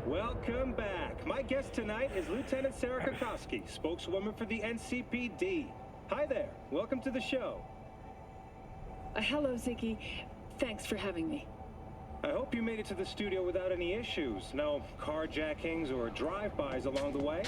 welcome back. My guest tonight is Lieutenant Sarah Kokoski, spokeswoman for the NCPD. Hi there, welcome to the show. Hello, Ziggy. Thanks for having me. I hope you made it to the studio without any issues. No carjackings or drive-bys along the way?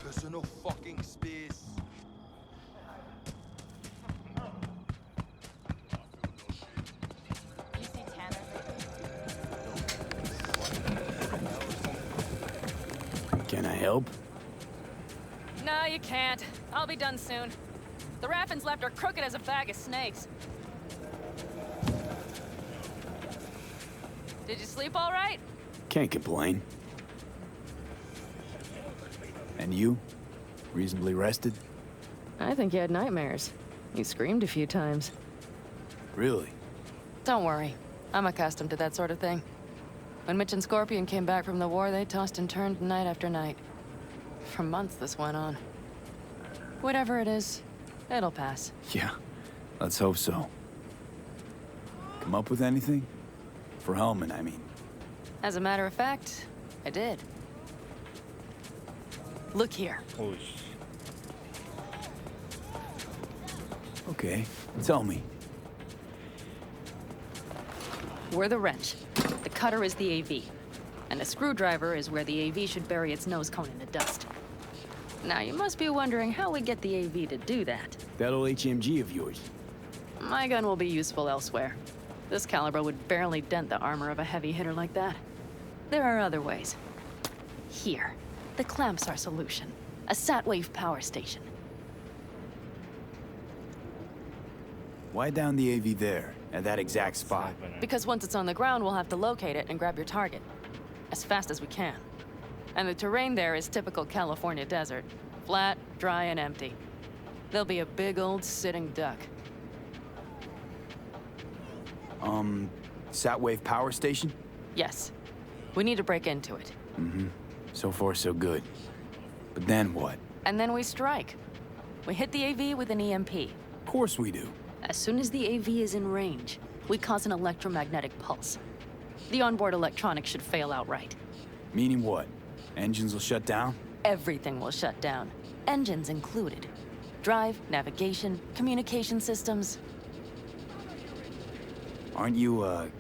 Personal fucking space. You see Tanner? Can I help? No, you can't. I'll be done soon. The Raffins left are crooked as a bag of snakes. Did you sleep all right? Can't complain. And you? Reasonably rested? I think you had nightmares. You screamed a few times. Really? Don't worry. I'm accustomed to that sort of thing. When Mitch and Scorpion came back from the war, they tossed and turned night after night. For months this went on. Whatever it is, it'll pass. Yeah, let's hope so. Come up with anything? For Hellman, I mean. As a matter of fact, I did. Look here. Okay, tell me. We're the wrench. The cutter is the AV. And the screwdriver is where the AV should bury its nose cone in the dust. Now, you must be wondering how we get the AV to do that. That old HMG of yours. My gun will be useful elsewhere. This caliber would barely dent the armor of a heavy hitter like that. There are other ways. Here. The clamp's our solution. A sat-wave power station. Why down the AV there, at that exact spot? Because once it's on the ground, we'll have to locate it and grab your target. As fast as we can. And the terrain there is typical California desert. Flat, dry, and empty. There'll be a big old sitting duck. Sat-wave power station? Yes. We need to break into it. Mm-hmm. So far, so good. But then what? And then we strike. We hit the AV with an EMP. Of course we do. As soon as the AV is in range, we cause an electromagnetic pulse. The onboard electronics should fail outright. Meaning what? Engines will shut down? Everything will shut down. Engines included. Drive, navigation, communication systems. Aren't you,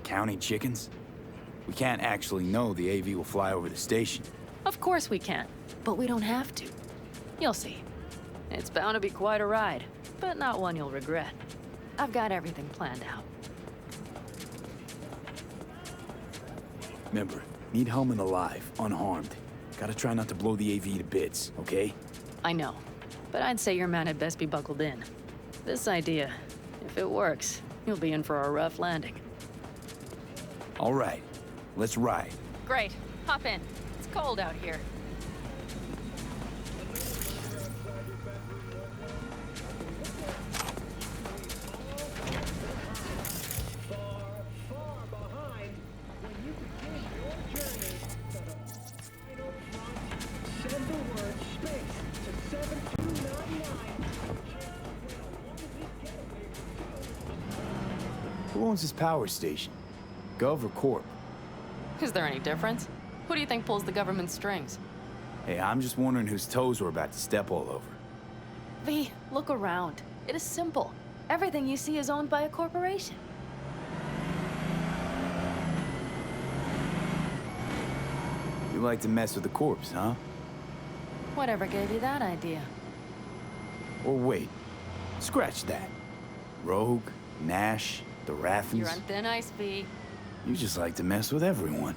counting chickens? We can't actually know the AV will fly over the station. Of course we can, but we don't have to. You'll see. It's bound to be quite a ride, but not one you'll regret. I've got everything planned out. Remember, need Hellman alive, unharmed. Gotta try not to blow the AV to bits, okay? I know, but I'd say your man had best be buckled in. This idea, if it works, you'll be in for a rough landing. All right, let's ride. Great. Hop in. It's cold out here. Far, far behind when you could Who owns this power station? Gov or Corp? Is there any difference? Who do you think pulls the government's strings? Hey, I'm just wondering whose toes we're about to step all over. V, look around. It is simple. Everything you see is owned by a corporation. You like to mess with the corpse, huh? Whatever gave you that idea? Or wait, scratch that. Rogue, Nash, the Raffens. You're on thin ice, V. You just like to mess with everyone.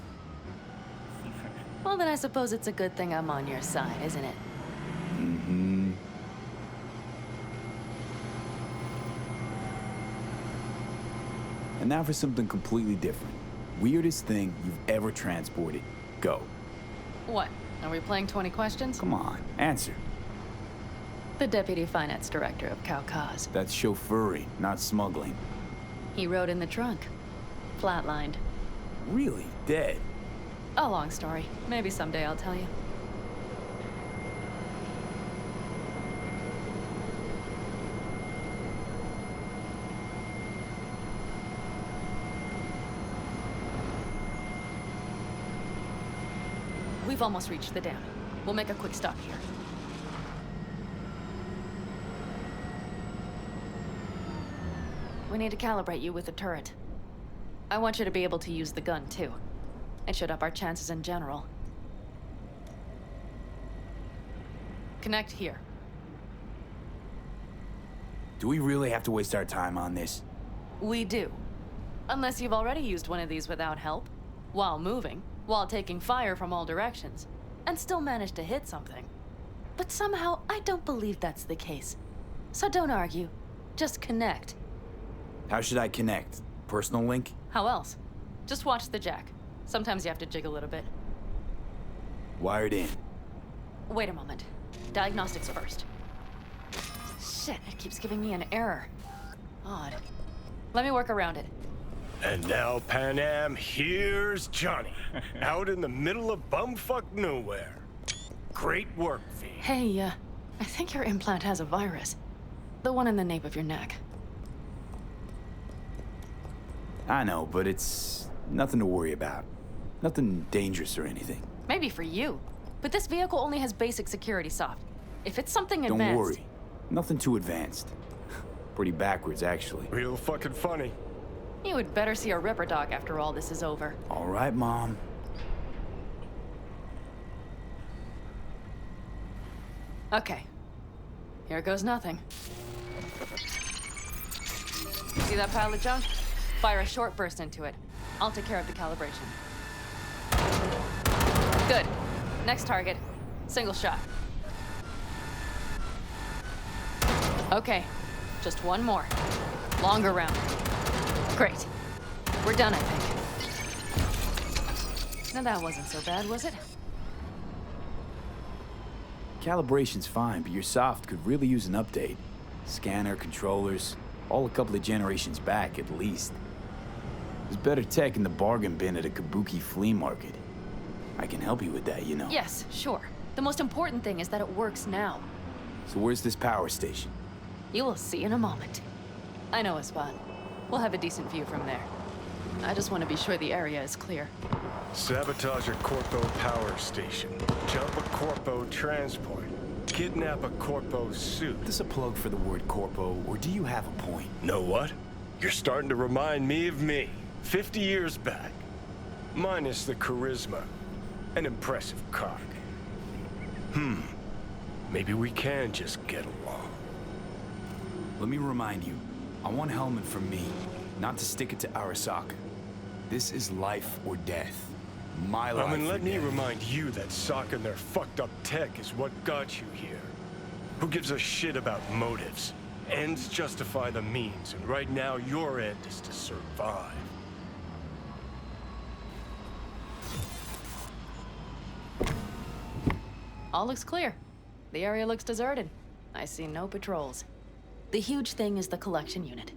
Well, then I suppose it's a good thing I'm on your side, isn't it? Mm-hmm. And now for something completely different. Weirdest thing you've ever transported. Go. What? Are we playing 20 questions? Come on, answer. The Deputy Finance Director of Caucase. That's chauffeuring, not smuggling. He rode in the trunk. Flatlined. Really? Dead? A long story. Maybe someday I'll tell you. We've almost reached the dam. We'll make a quick stop here. We need to calibrate you with the turret. I want you to be able to use the gun, too. It should up our chances in general. Connect here. Do we really have to waste our time on this? We do. Unless you've already used one of these without help, while moving, while taking fire from all directions, and still managed to hit something. But somehow, I don't believe that's the case. So don't argue. Just connect. How should I connect? Personal link? How else? Just watch the jack. Sometimes you have to jig a little bit. Wired in. Wait a moment. Diagnostics first. Shit, it keeps giving me an error. Odd. Let me work around it. And now, Pan Am, here's Johnny, out in the middle of bumfuck nowhere. Great work, V. Hey, I think your implant has a virus. The one in the nape of your neck. I know, but it's nothing to worry about. Nothing dangerous or anything. Maybe for you, but this vehicle only has basic security soft. If it's something Don't advanced... worry. Nothing too advanced. Pretty backwards, actually. Real fucking funny. You would better see a Ripper Doc after all this is over. All right, Mom. Okay. Here goes nothing. See that pile of junk? Fire a short burst into it. I'll take care of the calibration. Good. Next target. Single shot. Okay. Just one more. Longer round. Great. We're done, I think. Now that wasn't so bad, was it? Calibration's fine, but your soft could really use an update. Scanner, controllers, all a couple of generations back, at least. There's better tech in the bargain bin at a kabuki flea market. I can help you with that, you know. Yes, sure. The most important thing is that it works now. So where's this power station? You will see in a moment. I know a spot. We'll have a decent view from there. I just want to be sure the area is clear. Sabotage a Corpo power station. Jump a Corpo transport. Kidnap a Corpo suit. Is this a plug for the word corpo, or do you have a point? Know what? You're starting to remind me of me, 50 years back. Minus the charisma. An impressive cock. Maybe we can just get along. Let me remind you, I want Hellman from me, not to stick it to Arasaka. This is life or death. My life or Let me death. remind you that Sokka and their fucked up tech is what got you here. Who gives a shit about motives? Ends justify the means, and right now your end is to survive. All looks clear. The area looks deserted. I see no patrols. The huge thing is the collection unit.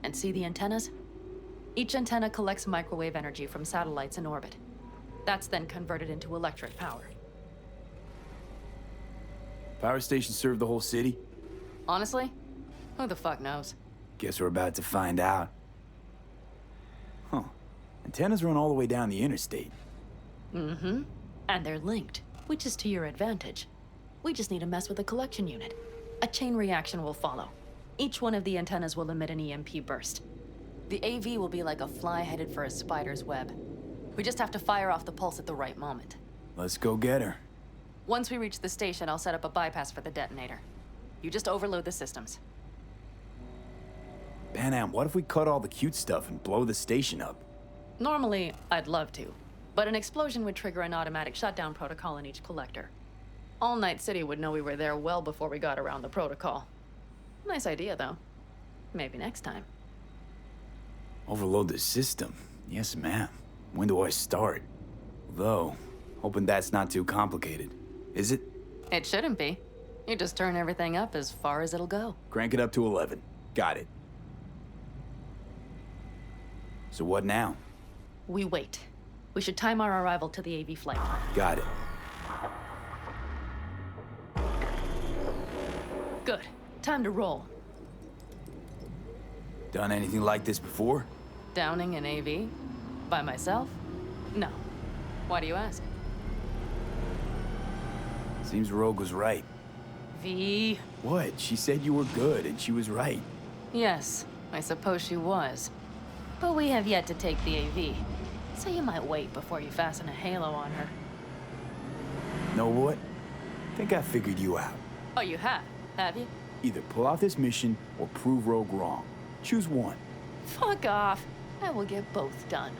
And see the antennas? Each antenna collects microwave energy from satellites in orbit. That's then converted into electric power. Power station serve the whole city? Honestly, who the fuck knows? Guess we're about to find out. Huh. Antennas run all the way down the interstate. Mm-hmm. And they're linked, which is to your advantage. We just need to mess with the collection unit. A chain reaction will follow. Each one of the antennas will emit an EMP burst. The AV will be like a fly headed for a spider's web. We just have to fire off the pulse at the right moment. Let's go get her. Once we reach the station, I'll set up a bypass for the detonator. You just overload the systems. Panam, what if we cut all the cute stuff and blow the station up? Normally, I'd love to, but an explosion would trigger an automatic shutdown protocol in each collector. All Night City would know we were there well before we got around the protocol. Nice idea, though. Maybe next time. Overload the system? Yes, ma'am. When do I start? Though, hoping that's not too complicated. Is it? It shouldn't be. You just turn everything up as far as it'll go. Crank it up to 11. Got it. So what now? We wait. We should time our arrival to the AV flight. Got it. Good. Time to roll. Done anything like this before? Downing an AV? By myself? No. Why do you ask? Seems Rogue was right. V. What? She said you were good, and she was right. Yes, I suppose she was. But we have yet to take the AV, so you might wait before you fasten a halo on her. Know what? Think I figured you out. Oh, you have you? Either pull off this mission or prove Rogue wrong. Choose one. Fuck off. I will get both done.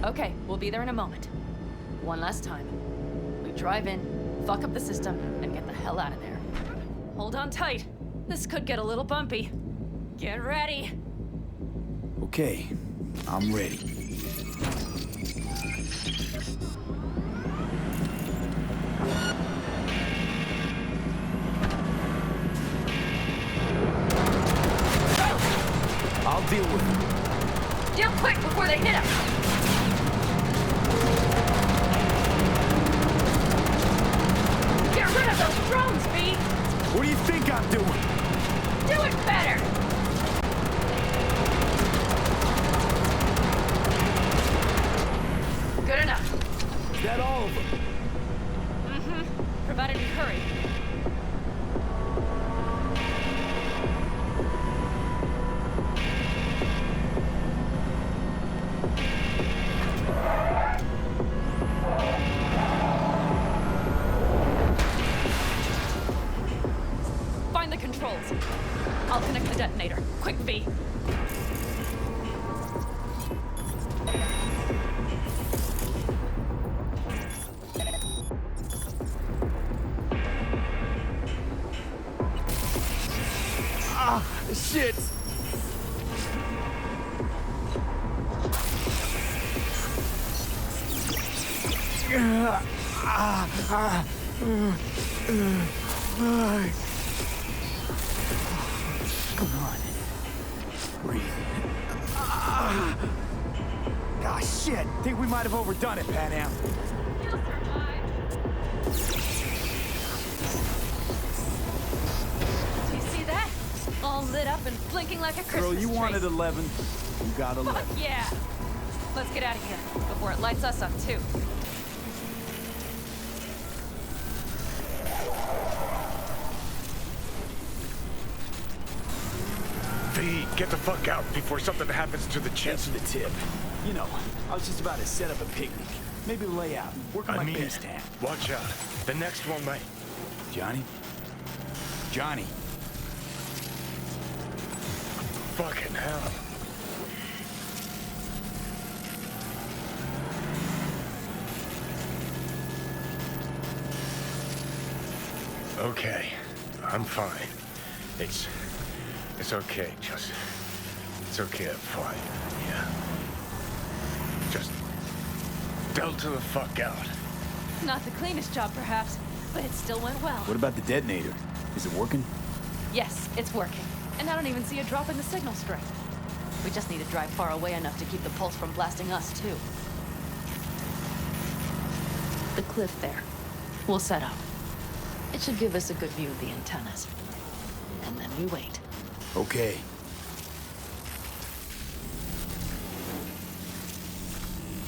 Okay, we'll be there in a moment. One last time. We drive in, fuck up the system, and get the hell out of there. Hold on tight. This could get a little bumpy. Get ready. Okay, I'm ready. I'll deal with it. Deal quick before they hit us! Get rid of those drones, V! What do you think I'm doing? Do it better! Good enough. Is that all of them? Mm-hmm. Provided we hurry. Find the controls. I'll connect the detonator. Quick, V. Shit! Come on. Breathe. Ah, shit! Think we might have overdone it, Panam. You'll survive. Do you see that? All lit up and blinking like a Christmas Girl, you tree. wanted 11. You got 11. Fuck yeah! Let's get out of here before it lights us up, too. V, get the fuck out before something happens to the chip. Thanks for the tip. You know, I was just about to set up a picnic. Maybe lay out, work on my base town. Watch out. The next one might... Johnny? Johnny. Fucking hell. Okay, I'm fine. It's okay, just... It's okay, I'm fine, yeah. Just... Delta the fuck out. Not the cleanest job, perhaps, but it still went well. What about the detonator? Is it working? Yes, it's working. And I don't even see a drop in the signal strength. We just need to drive far away enough to keep the pulse from blasting us, too. the cliff there. We'll set up. It should give us a good view of the antennas. And then we wait. Okay.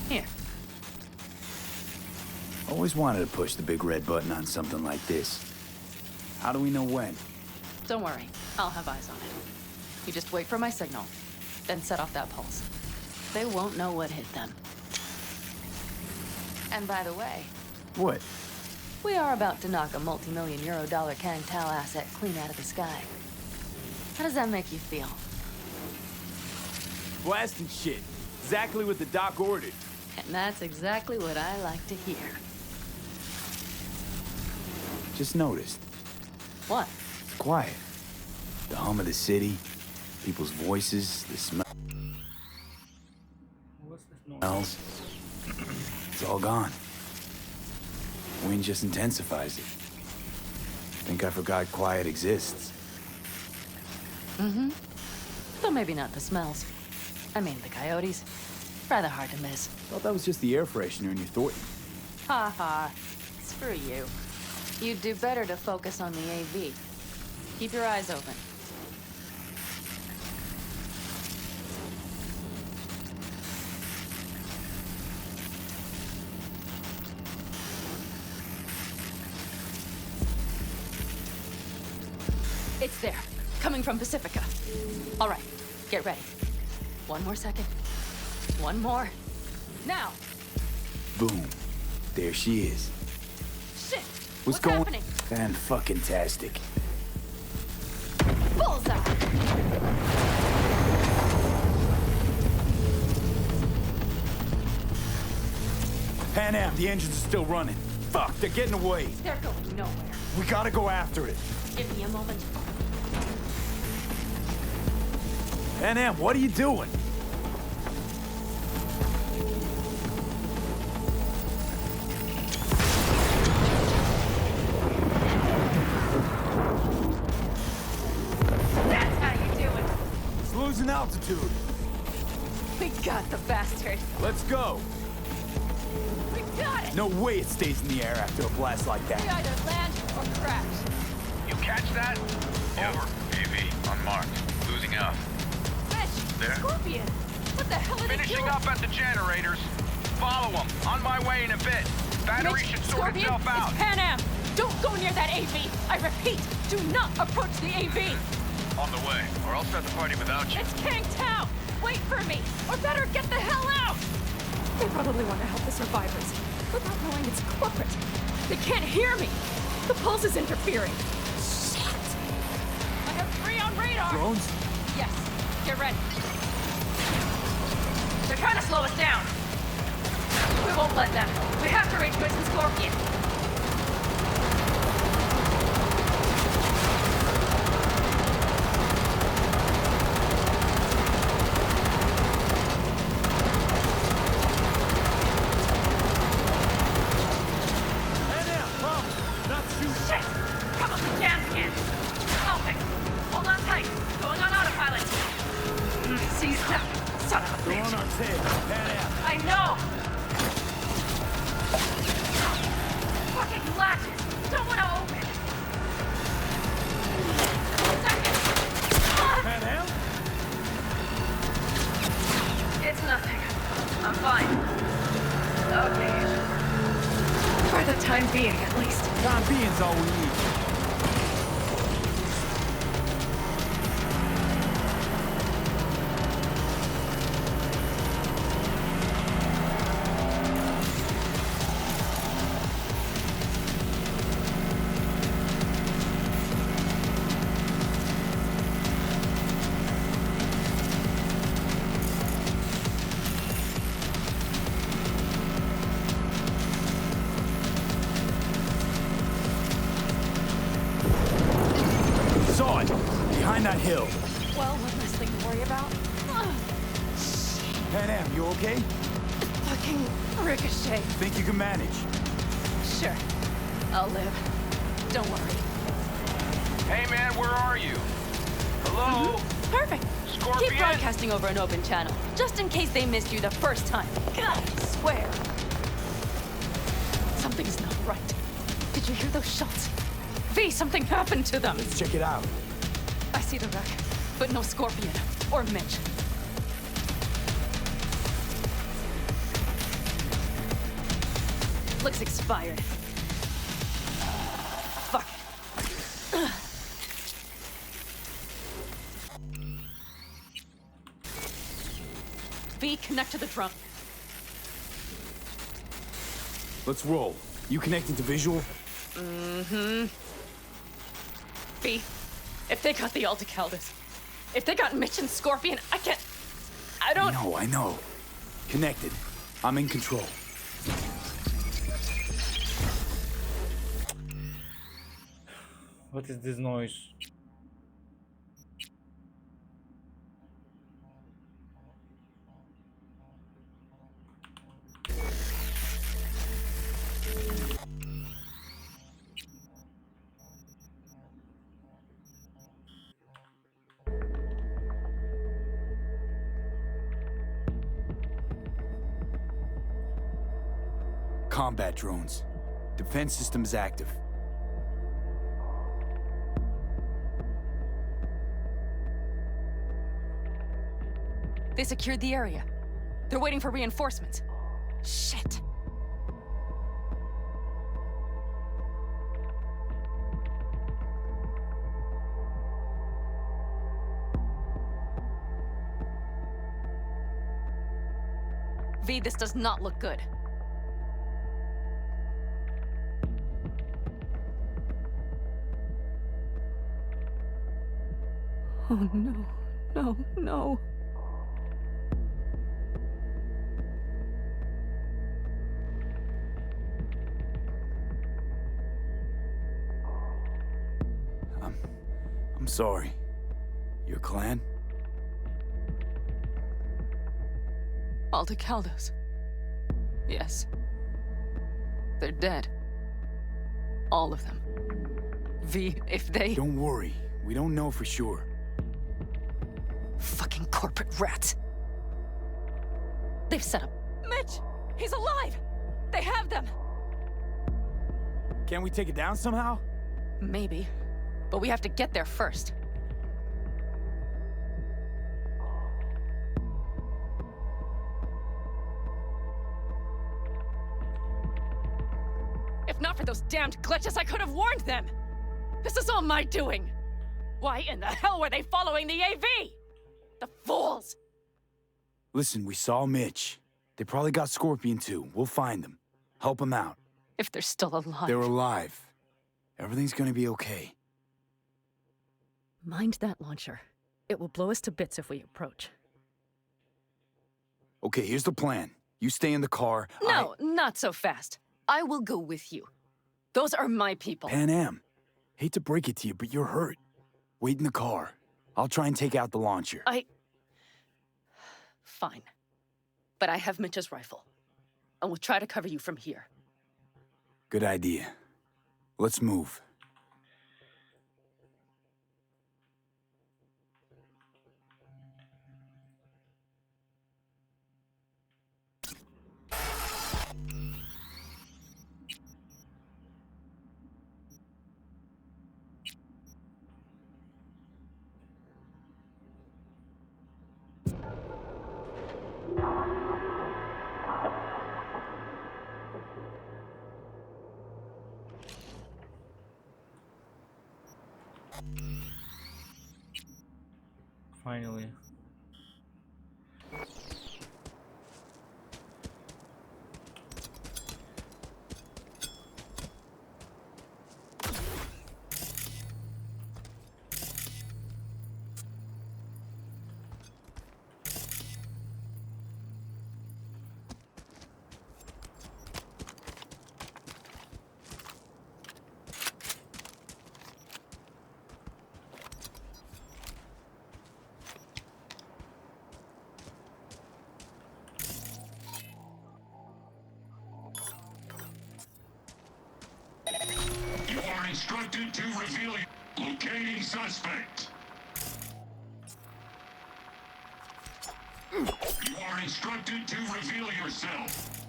Here. Always wanted to push the big red button on something like this. How do we know when? Don't worry. I'll have eyes on it. You just wait for my signal. Then set off that pulse. They won't know what hit them. And by the way, What? we are about to knock a multi-million euro dollar Kang Tao asset clean out of the sky. How does that make you feel? Blasting shit. Exactly what the doc ordered. And that's exactly what I like to hear. Just noticed. What? It's quiet. The hum of the city, people's voices, the smells. It's all gone. Wind just intensifies it. Think I forgot quiet exists. Mm-hmm. Though maybe not the smells. I mean, the coyotes. Rather hard to miss. Thought that was just the air freshener in your Thornton. Ha ha. Screw you. You'd do better to focus on the AV. Keep your eyes open. It's there. Coming from Pacifica. All right. Get ready. One more second. One more. Now! Boom. There she is. Shit! What's going happening? Fan-fucking-tastic. Bullseye! Pan Am, the engines are still running. Fuck, they're getting away. They're going nowhere. We gotta go after it. Give me a moment. Pan Am, what are you doing? That's how you do it. It's losing altitude. We got the bastard. Let's go. We got it. No way it stays in the air after a blast like We that. either land or crash. You catch that? Over. AV, unmarked. Losing out. Fish. There? Scorpion. What the hell are they Finishing doing? up at the generators. Follow them. On my way in a bit. Battery Mitch, should sort Scorpion, itself out. it's Pan Am. Don't go near that AV. I repeat, do not approach the AV. On the way, or I'll start the party without you. It's Kang Tao. Wait for me, or better get the hell out. They probably want to help the survivors, without knowing it's corporate. They can't hear me. The pulse is interfering. Shit. I have 3 on radar. Drones? Yes. Get ready. They're trying to slow us down. We won't let them. We have to reach Mitch and Scorpion. Shit! Come on, jam again. Helping. Hold on tight. Going on autopilot. Seize them. Son of a They're on bitch. our tail. Pan Am. I know. Fucking latches. Don't want to open. Second. Pan Am? It's nothing. I'm fine. Okay. For the time being, at least. Time being's all we need. Saw it. Behind that hill. Well, one less thing to worry about. Pan Am, you okay? Fucking ricochet. Think you can manage? Sure. I'll live. Don't worry. Hey man, where are you? Hello? Perfect. Scorpion? Keep broadcasting over an open channel, just in case they missed you the first time. God, I swear. Something's not right. Did you hear those shots? V, something happened to them. Let's check it out. I see the wreck, but no Scorpion or Mitch. Looks expired. Fuck it. V, connect to the drum. Let's roll. You connecting to visual? Mm-hmm. V, if they got the Aldecaldos, if they got Mitch and Scorpion, I don't... I know. Connected. I'm in control. What is this noise? Combat drones. Defense systems active. They secured the area. They're waiting for reinforcements. Shit. V, this does not look good. Oh no, no, no. I'm sorry. Your clan? Aldecaldos. Yes. They're dead. All of them. V, if they... Don't worry. We don't know for sure. Fucking corporate rats. They've set up... Mitch! He's alive! They have them! Can we take it down somehow? Maybe. But we have to get there first. If not for those damned glitches, I could have warned them! This is all my doing! Why in the hell were they following the AV? The fools! Listen, we saw Mitch. They probably got Scorpion too. We'll find them. Help them out. If they're still alive. They're alive. Everything's gonna be okay. Mind that launcher. It will blow us to bits if we approach. Okay, here's the plan. You stay in the car. No, not so fast. I will go with you. Those are my people. Pan Am. Hate to break it to you, but you're hurt. Wait in the car. I'll try and take out the launcher. Fine. But I have Mitch's rifle. And we'll try to cover you from here. Good idea. Let's move. Finally. Instructed to reveal locating suspect. You are instructed to reveal yourself.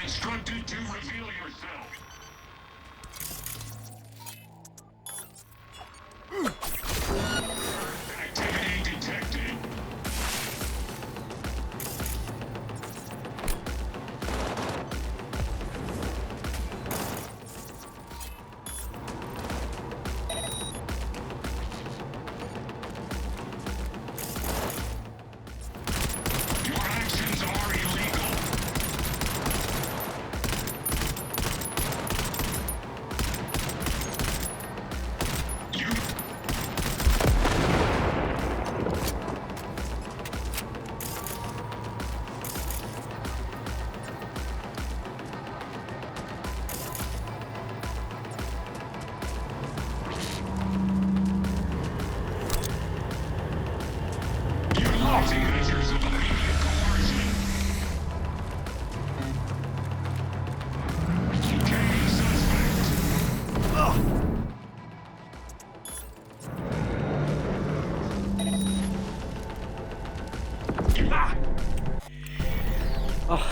Instructed to reveal yourself. Activity detected. Your actions are illegal. Utilizing measures of immediate coercion. Locating suspect. Fuck.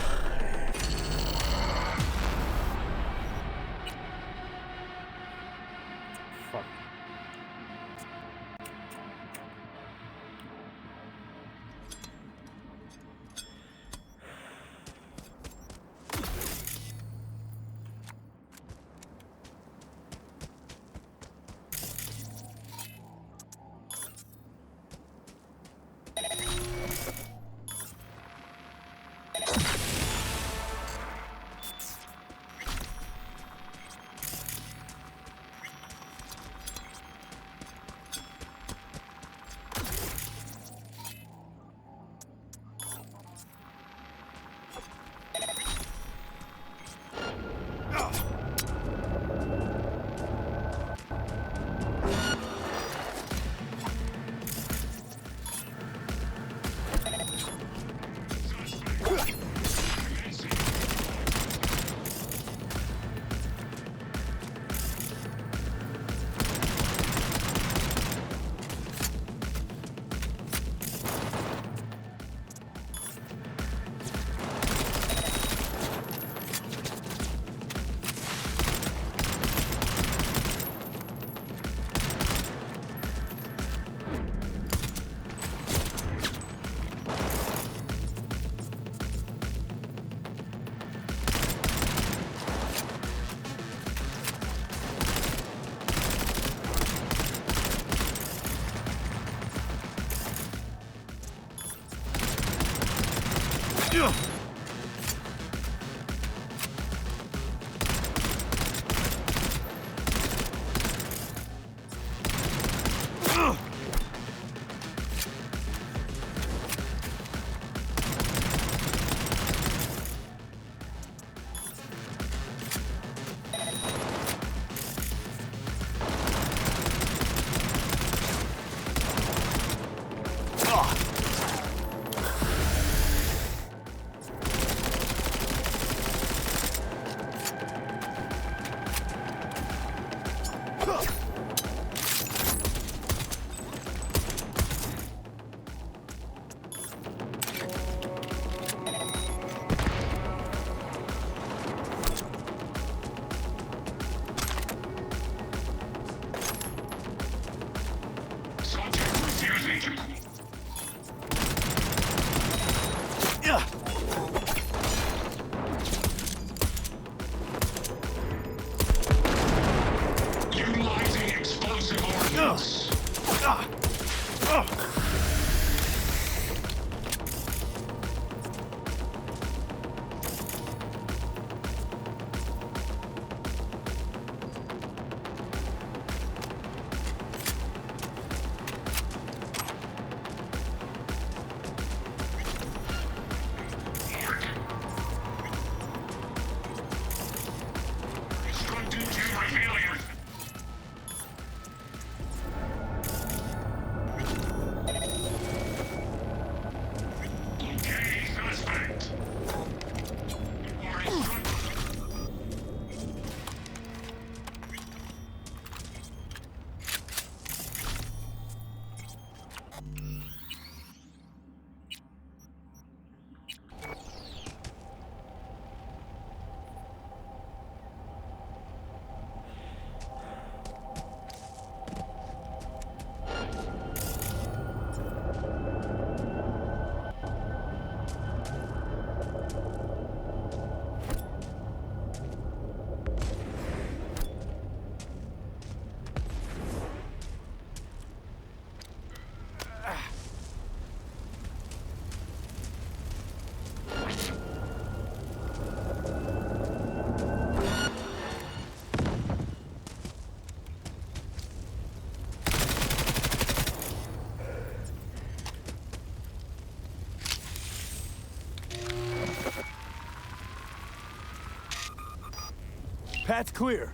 Path's clear.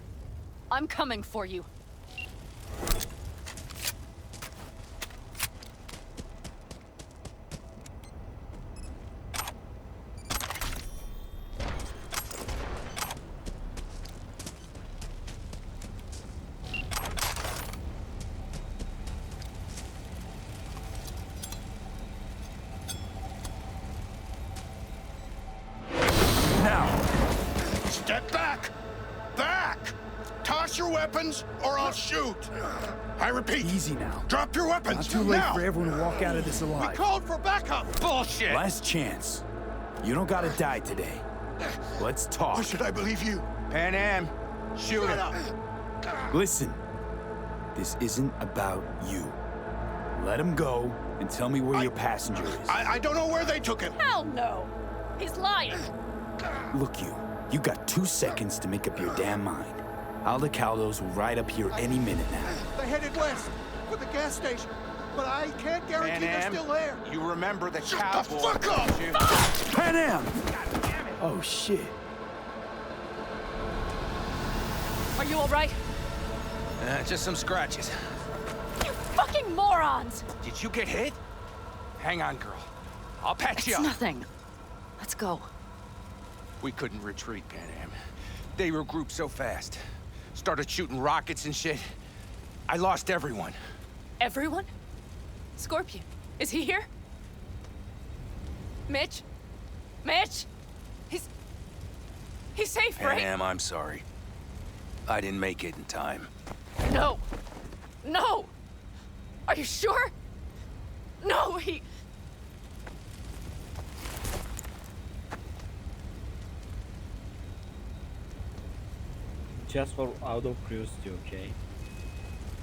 I'm coming for you. Step back! Back! Toss your weapons, or I'll shoot! I repeat. Easy now. Drop your weapons! Not too late now. for everyone to walk out of this alive. We called for backup! Bullshit! Last chance. You don't gotta die today. Let's talk. Why should I believe you? Pan Am, shoot him. Listen. This isn't about you. Let him go and tell me where your passenger is. I don't know where they took him. Hell no! He's lying! Look, you got 2 seconds to make up your damn mind. Aldecaldos will ride up here any minute now. They headed west for the gas station, but I can't guarantee they're still there. You remember the Shut cowboy. the fuck up! Pan Am! Oh, shit. Are you alright? Just some scratches. You fucking morons! Did you get hit? Hang on, girl. I'll patch you It's up. nothing. Let's go. We couldn't retreat, Pan Am. They regrouped so fast. Started shooting rockets and shit. I lost everyone. Everyone? Scorpion, is he here? Mitch? Mitch? He's safe, Pan right? Am, I'm sorry. I didn't make it in time. No. No! Are you sure? No, Just for out of curiosity, okay?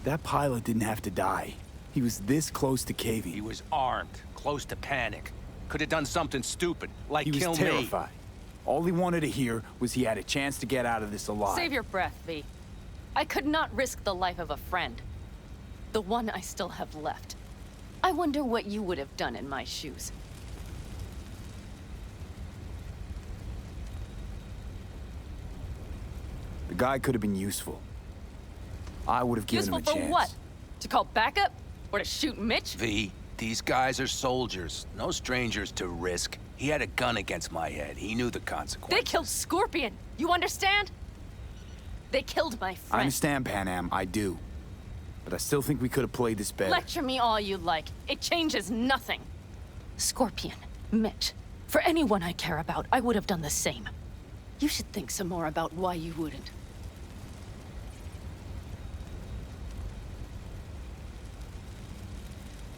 That pilot didn't have to die. He was this close to caving. He was armed, close to panic. Could have done something stupid, like He was kill me. terrified. All he wanted to hear was he had a chance to get out of this alive. Save your breath, V. I could not risk the life of a friend. The one I still have left. I wonder what you would have done in my shoes. The guy could have been useful. I would have given him a Useful chance. for what? To call backup? Or to shoot Mitch? V, these guys are soldiers. No strangers to risk. He had a gun against my head. He knew the consequences. They killed Scorpion! You understand? They killed my I friend. understand, Pan Am. I do. But I still think we could have played this better. Lecture me all you like. It changes nothing. Scorpion, Mitch, for anyone I care about, I would have done the same. You should think some more about why you wouldn't.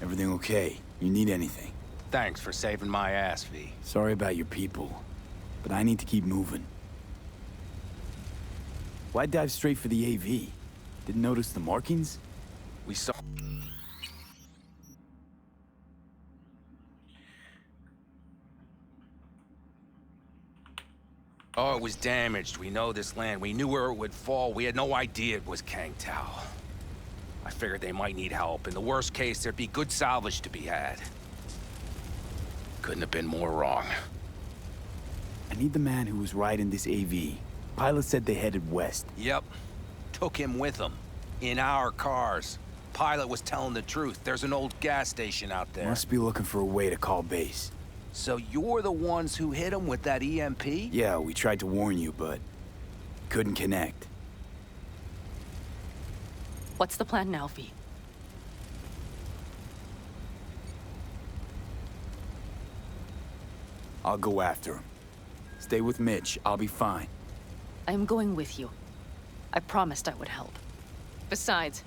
Everything okay? You need anything? Thanks for saving my ass, V. Sorry about your people, but I need to keep moving. Why dive straight for the AV? Didn't notice the markings? We saw... Oh, it was damaged. We know this land. We knew where it would fall. We had no idea it was Kang Tao. I figured they might need help. In the worst case, there'd be good salvage to be had. Couldn't have been more wrong. I need the man who was riding this AV. Pilot said they headed west. Yep. Took him with them. In our cars. Pilot was telling the truth. There's an old gas station out there. Must be looking for a way to call base. So you're the ones who hit him with that EMP? Yeah, we tried to warn you, but couldn't connect. What's the plan now, V? I'll go after him. Stay with Mitch. I'll be fine. I am going with you. I promised I would help. Besides,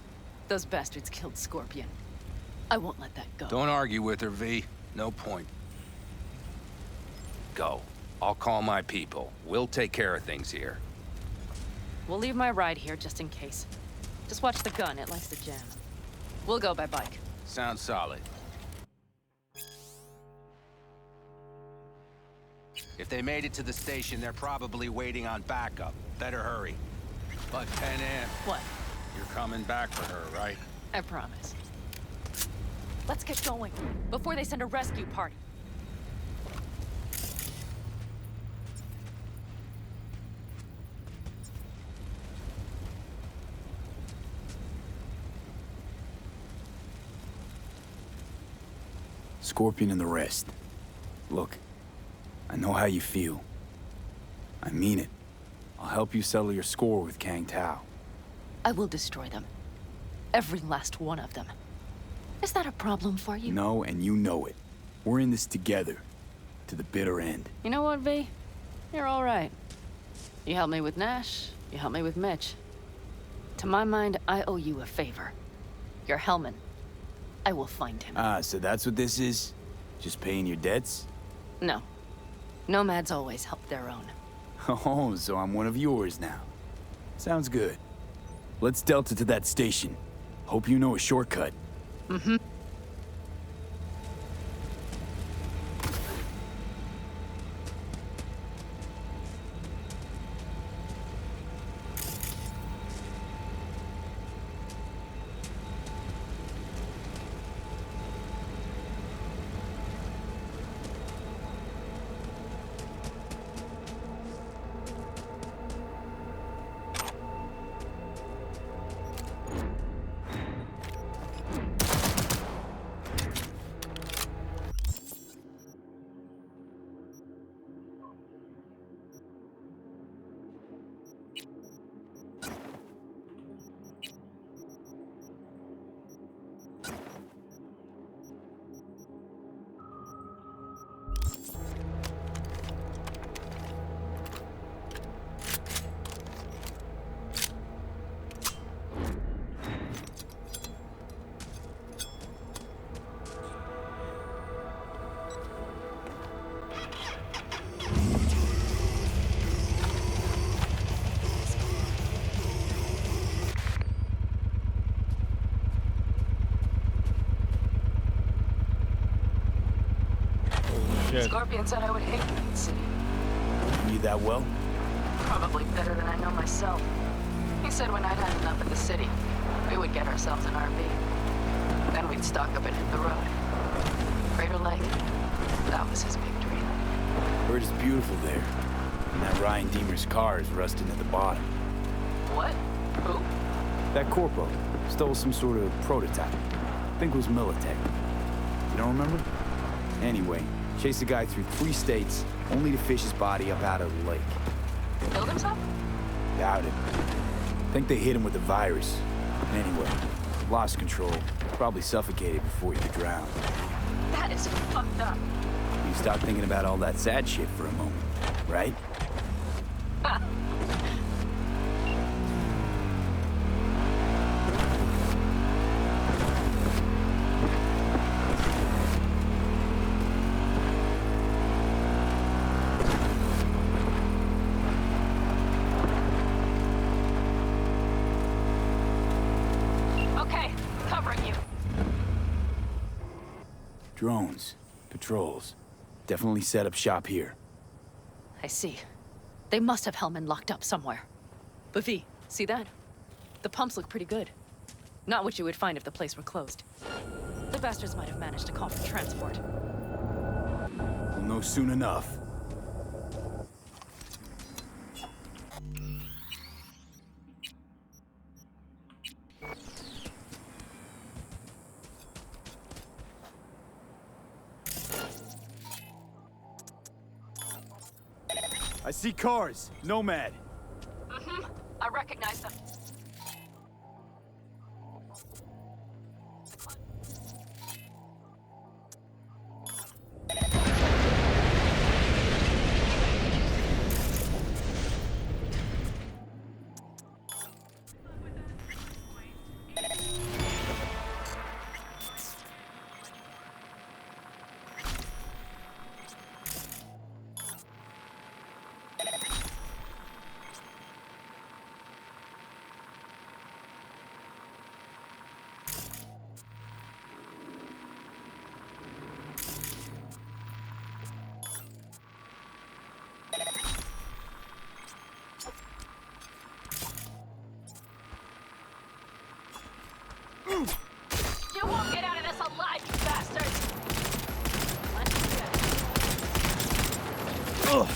those bastards killed Scorpion. I won't let that go. Don't argue with her, V. No point. Go. I'll call my people. We'll take care of things here. We'll leave my ride here just in case. Just watch the gun, it likes to jam. We'll go by bike. Sounds solid. If they made it to the station, they're probably waiting on backup. Better hurry. But Pan Am, What? you're coming back for her, right? I promise. Let's get going, before they send a rescue party. Scorpion and the rest. Look, I know how you feel. I mean it. I'll help you settle your score with Kang Tao. I will destroy them. Every last one of them. Is that a problem for you? No, and you know it. We're in this together. To the bitter end. You know what, V? You're all right. You helped me with Nash. You helped me with Mitch. To my mind, I owe you a favor. Your Hellman. I will find him. Ah, so that's what this is? Just paying your debts? No. Nomads always help their own. Oh, so I'm one of yours now. Sounds good. Let's Delta to that station. Hope you know a shortcut. Mm-hmm. Scorpion said I would hate the city. You that well? Probably better than I know myself. He said when I'd had enough of the city, we would get ourselves an RV. Then we'd stock up and hit the road. Crater Lake, that was his big dream. Heard it's beautiful there. And that Ryan Deemer's car is rusting at the bottom. What? Who? That corpo stole some sort of prototype. I think it was Militech. You don't remember? Anyway, chased a guy through 3 states, only to fish his body up out of the lake. Killed himself? Doubt it. Think they hit him with the virus. Anyway, lost control. Probably suffocated before he could drown. That is fucked up. You stop thinking about all that sad shit for a moment, right? Drones, patrols. Definitely set up shop here. I see. They must have Hellman locked up somewhere. But V, see that? The pumps look pretty good. Not what you would find if the place were closed. The bastards might have managed to call for transport. We'll know soon enough. I see cars. Nomad. Mm-hmm. I recognize them. You won't get out of this alive, you bastards! Ugh.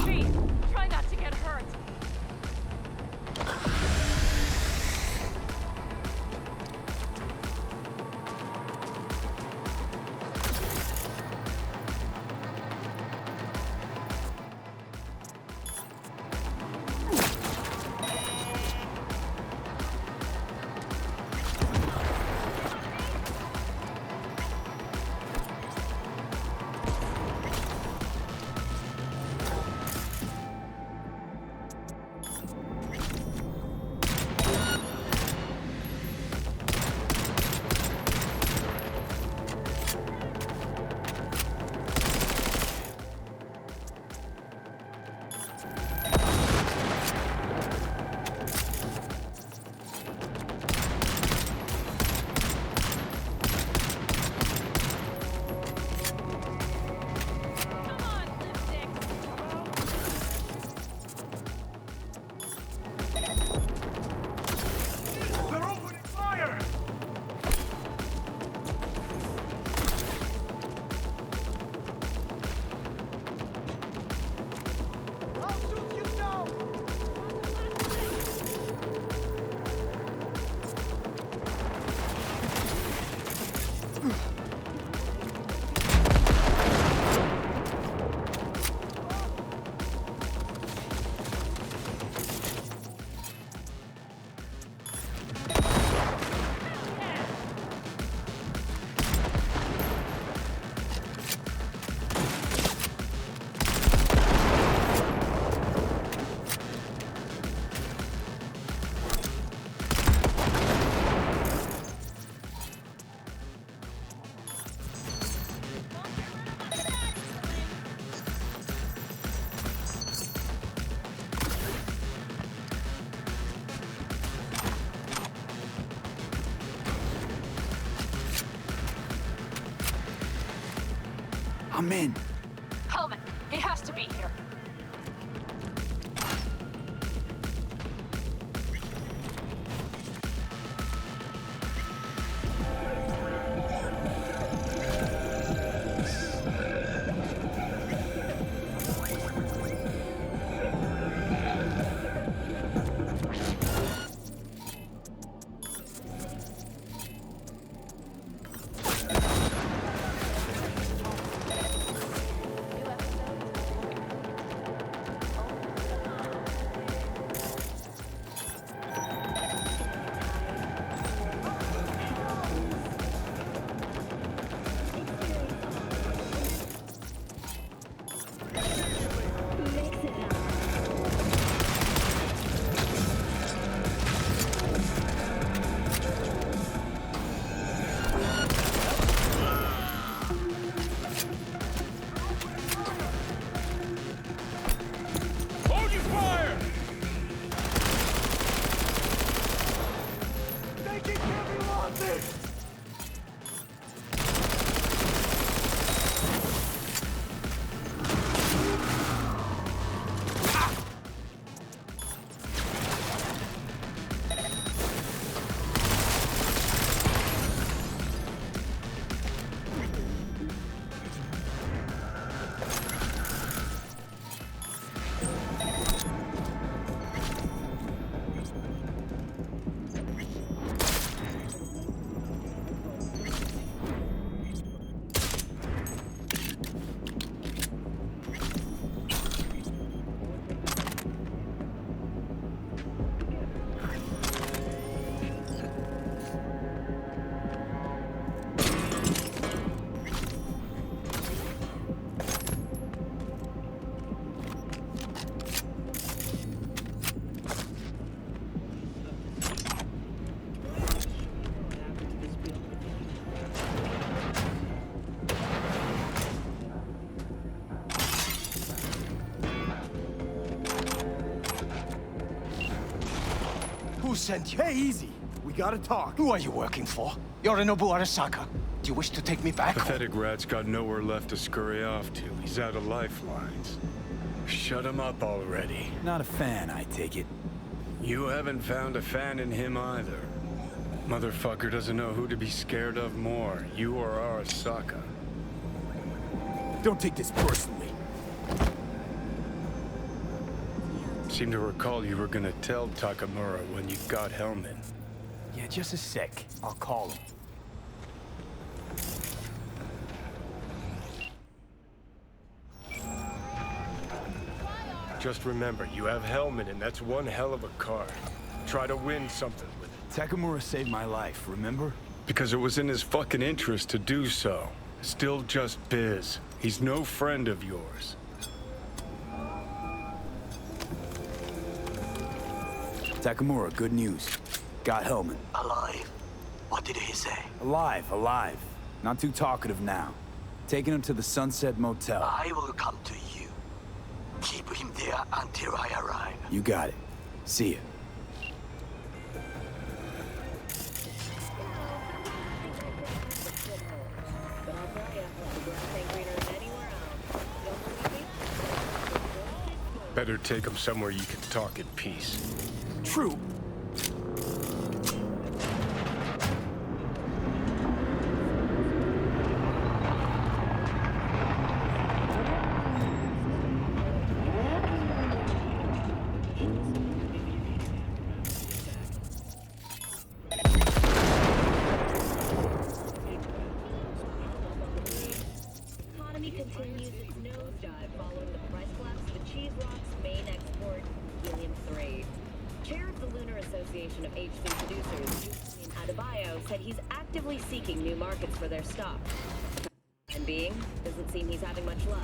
Gee, try not to get hurt. I'm in. Hellman, he has to be here. Who sent you? Hey, easy. We gotta talk. Who are you working for? Yorinobu Arasaka. Do you wish to take me back? Pathetic rat's got nowhere left to scurry off to. He's out of lifelines. Shut him up already. Not a fan, I take it. You haven't found a fan in him either. Motherfucker doesn't know who to be scared of more, you or Arasaka. Don't take this personally. Seem to recall you were gonna tell Takamura when you got Hellman. Yeah, just a sec. I'll call him. Just remember, you have Hellman, and that's one hell of a card. Try to win something with it. Takamura saved my life, remember? Because it was in his fucking interest to do so. Still just biz. He's no friend of yours. Takamura, good news. Got Hellman. Alive. What did he say? Alive. Not too talkative now. Taking him to the Sunset Motel. I will come to you. Keep him there until I arrive. You got it. See ya. Better take him somewhere you can talk in peace. True. Economy continues its nosedive following the price collapse of the cheese rock's main export, helium-3. Chair of the Lunar Association of HC producers, Yusuke Adebayo, said he's actively seeking new markets for their stock. And being, doesn't seem he's having much luck.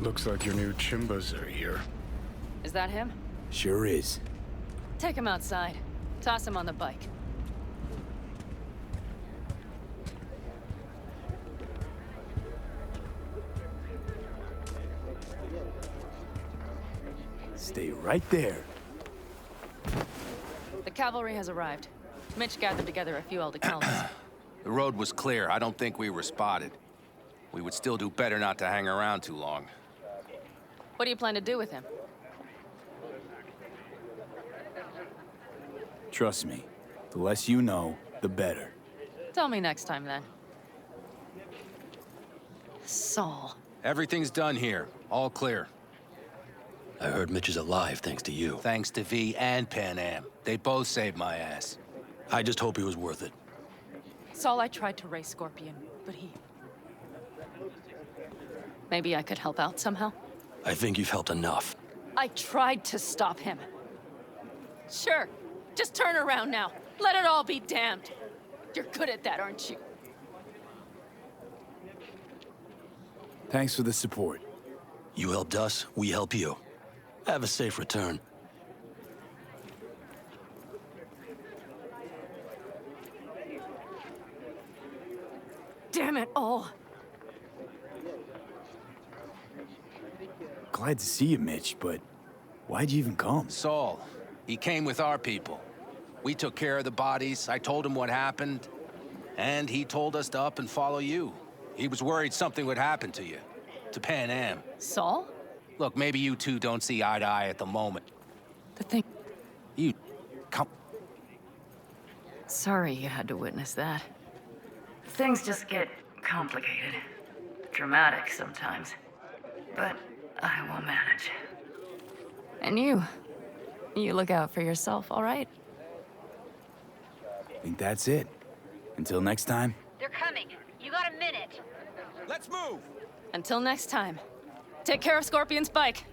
Looks like your new Chimbas are here. Is that him? Sure is. Take him outside. Toss him on the bike. Stay right there. The cavalry has arrived. Mitch gathered together a few Eldekelmas. The road was clear. I don't think we were spotted. We would still do better not to hang around too long. What do you plan to do with him? Trust me, the less you know, the better. Tell me next time, then. Saul. Everything's done here. All clear. I heard Mitch is alive thanks to you. Thanks to V and Pan Am. They both saved my ass. I just hope he was worth it. Saul, I tried to raise Scorpion, but he... Maybe I could help out somehow? I think you've helped enough. I tried to stop him. Sure. Just turn around now. Let it all be damned. You're good at that, aren't you? Thanks for the support. You helped us, we help you. Have a safe return. Damn it all. Glad to see you, Mitch, but why'd you even come? Saul. He came with our people. We took care of the bodies. I told him what happened. And he told us to up and follow you. He was worried something would happen to you. To Pan Am. Saul? Look, maybe you two don't see eye to eye at the moment. The thing... You... come... Sorry you had to witness that. Things just get complicated. Dramatic sometimes. But I will manage. And you look out for yourself, all right? Think that's it. Until next time. They're coming. You got a minute. Let's move! Until next time. Take care of Scorpion's bike.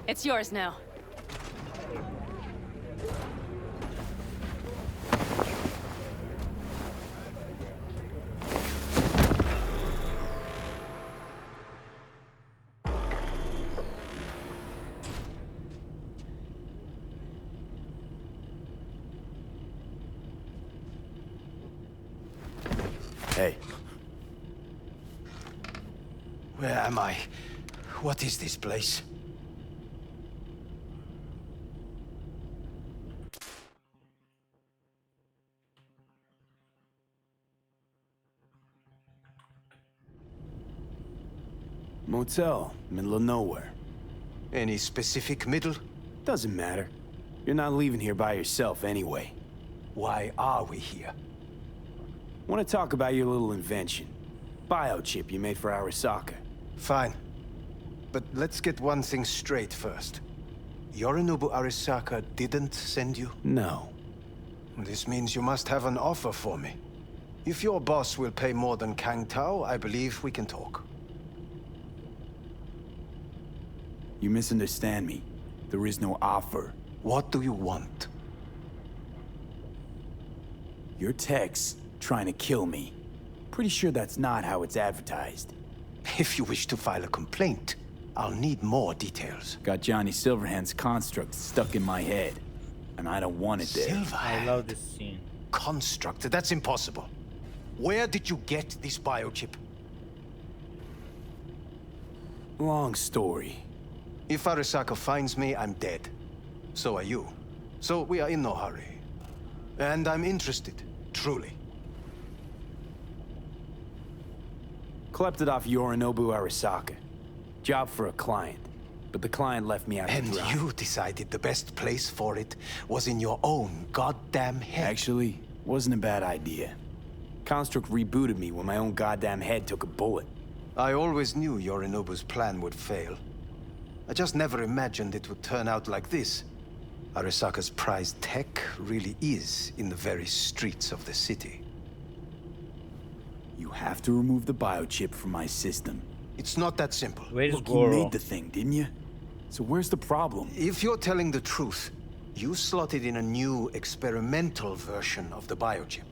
It's yours now. Hey. Where am I? What is this place? Motel, middle of nowhere. Any specific middle? Doesn't matter. You're not leaving here by yourself anyway. Why are we here? Want to talk about your little invention. Biochip you made for Arasaka. Fine. But let's get one thing straight first. Yorinobu Arasaka didn't send you? No. This means you must have an offer for me. If your boss will pay more than Kang Tao, I believe we can talk. You misunderstand me. There is no offer. What do you want? Your text trying to kill me. Pretty sure that's not how it's advertised. If you wish to file a complaint, I'll need more details. Got Johnny Silverhand's construct stuck in my head, and I don't want it there. I love this scene. Construct? That's impossible. Where did you get this biochip? Long story. If Arasaka finds me, I'm dead. So are you. So we are in no hurry. And I'm interested, truly. Klept it off Yorinobu Arasaka. Job for a client. But the client left me out to dry. And you decided the best place for it was in your own goddamn head. Actually, wasn't a bad idea. Construct rebooted me when my own goddamn head took a bullet. I always knew Yorinobu's plan would fail. I just never imagined it would turn out like this. Arasaka's prized tech really is in the very streets of the city. You have to remove the biochip from my system. It's not that simple. Where's Look, Goro? you made the thing, didn't you? So where's the problem? If you're telling the truth, you slotted in a new experimental version of the biochip.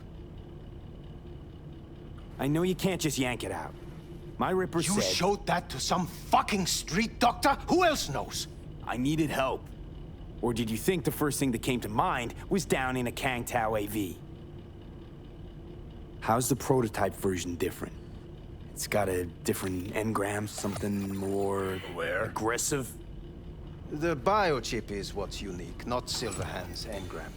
I know you can't just yank it out. My Ripper said... You showed that to some fucking street doctor? Who else knows? I needed help. Or did you think the first thing that came to mind was down in a Kang Tao AV? How's the prototype version different? It's got a different engram, something more... Where? Aggressive? The biochip is what's unique, not Silverhand's engram.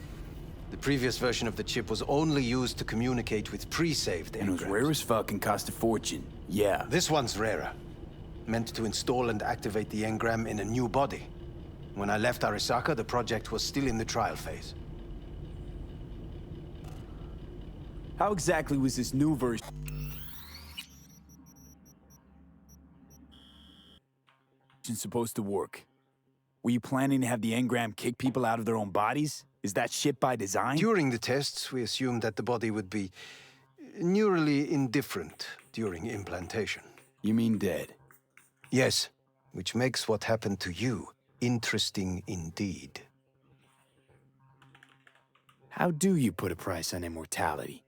The previous version of the chip was only used to communicate with pre-saved engrams. And it was rare as fuck and cost a fortune. Yeah. This one's rarer. Meant to install and activate the engram in a new body. When I left Arasaka, the project was still in the trial phase. How exactly was this new version supposed to work? Were you planning to have the engram kick people out of their own bodies? Is that shit by design? During the tests, we assumed that the body would be neurally indifferent during implantation. You mean dead? Yes, which makes what happened to you interesting indeed. How do you put a price on immortality?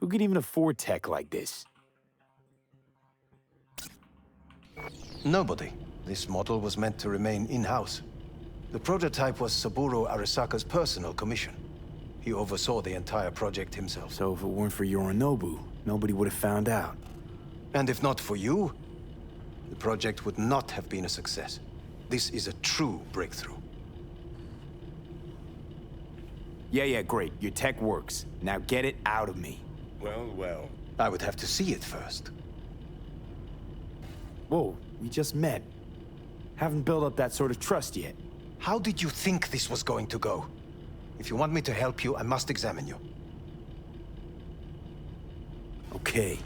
Who could even afford tech like this? Nobody. This model was meant to remain in-house. The prototype was Saburo Arasaka's personal commission. He oversaw the entire project himself. So if it weren't for Yorinobu, nobody would have found out. And if not for you, the project would not have been a success. This is a true breakthrough. Yeah, great. Your tech works. Now get it out of me. Well. I would have to see it first. Whoa, we just met. Haven't built up that sort of trust yet. How did you think this was going to go? If you want me to help you, I must examine you. Okay.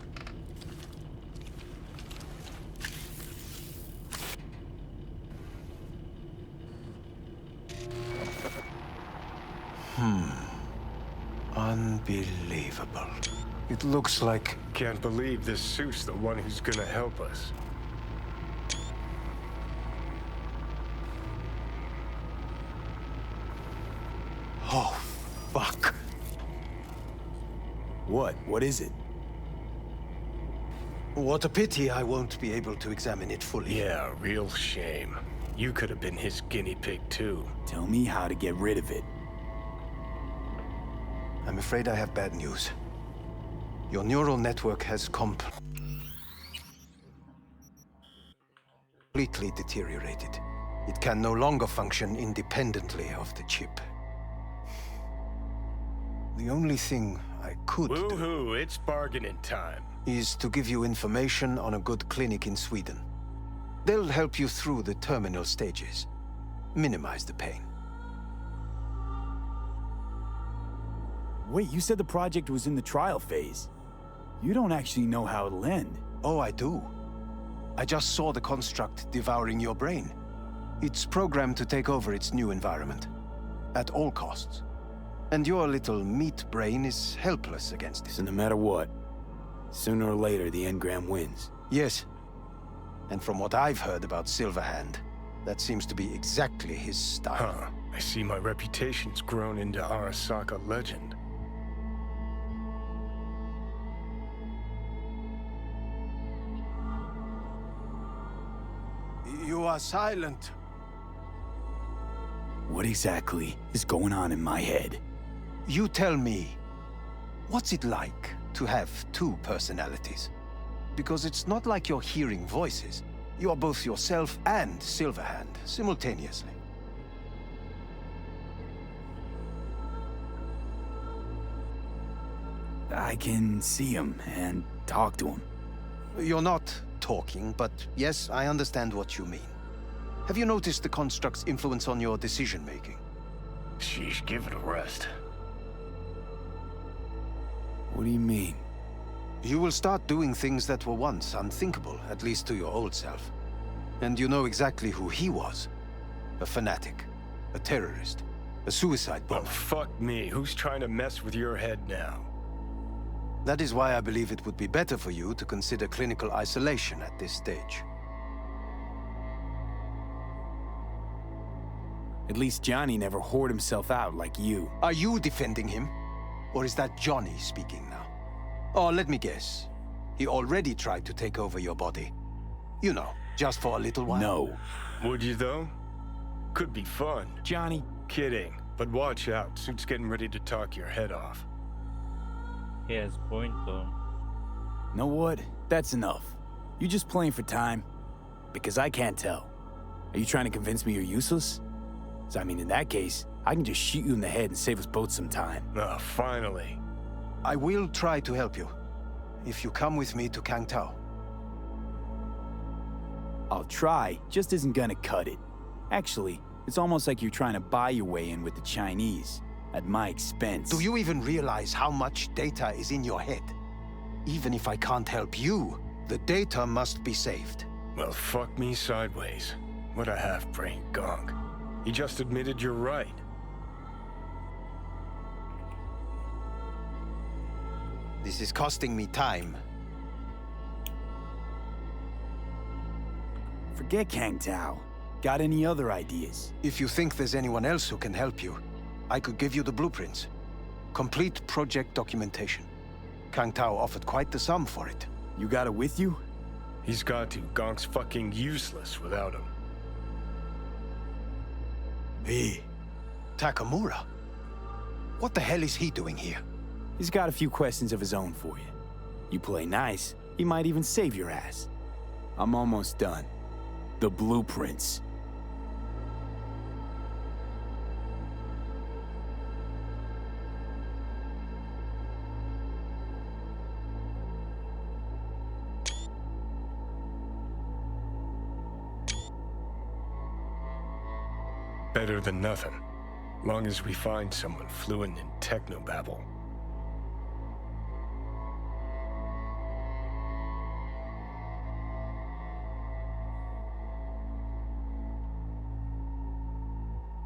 Unbelievable. It looks like... Can't believe this suit's the one who's gonna help us. Oh, fuck. What? What is it? What a pity I won't be able to examine it fully. Yeah, real shame. You could have been his guinea pig, too. Tell me how to get rid of it. I'm afraid I have bad news. Your neural network has completely deteriorated. It can no longer function independently of the chip. The only thing I could Woohoo, it's bargaining time. Is to give you information on a good clinic in Sweden. They'll help you through the terminal stages. Minimize the pain. Wait, you said the project was in the trial phase. You don't actually know how it'll end. Oh, I do. I just saw the construct devouring your brain. It's programmed to take over its new environment. At all costs. And your little meat brain is helpless against it. So no matter what, sooner or later the engram wins. Yes. And from what I've heard about Silverhand, that seems to be exactly his style. Huh. I see my reputation's grown into Arasaka legend. You are silent. What exactly is going on in my head? You tell me, what's it like to have two personalities? Because it's not like you're hearing voices. You are both yourself and Silverhand simultaneously. I can see him and talk to him. You're not talking, but yes, I understand what you mean. Have you noticed the construct's influence on your decision-making? Sheesh, give it a rest. What do you mean? You will start doing things that were once unthinkable, at least to your old self. And you know exactly who he was. A fanatic, a terrorist, a suicide bomber. Oh, fuck me. Who's trying to mess with your head now? That is why I believe it would be better for you to consider clinical isolation at this stage. At least Johnny never whored himself out like you. Are you defending him? Or is that Johnny speaking now? Oh, let me guess. He already tried to take over your body. You know, just for a little while. No. Would you, though? Could be fun. Johnny. Kidding. But watch out. Suit's getting ready to talk your head off. He has point, though. Know what? That's enough. You just playing for time? Because I can't tell. Are you trying to convince me you're useless? So, I mean, in that case, I can just shoot you in the head and save us both some time. Ah, finally. I will try to help you, if you come with me to Kang Tao. I'll try, just isn't gonna cut it. Actually, it's almost like you're trying to buy your way in with the Chinese, at my expense. Do you even realize how much data is in your head? Even if I can't help you, the data must be saved. Well, fuck me sideways. What a half-brained gonk. He just admitted you're right. This is costing me time. Forget Kang Tao. Got any other ideas? If you think there's anyone else who can help you, I could give you the blueprints. Complete project documentation. Kang Tao offered quite the sum for it. You got it with you? He's got to. Gonk's fucking useless without him. V. Takamura? What the hell is he doing here? He's got a few questions of his own for you. You play nice, he might even save your ass. I'm almost done. The blueprints. Better than nothing. Long as we find someone fluent in technobabble.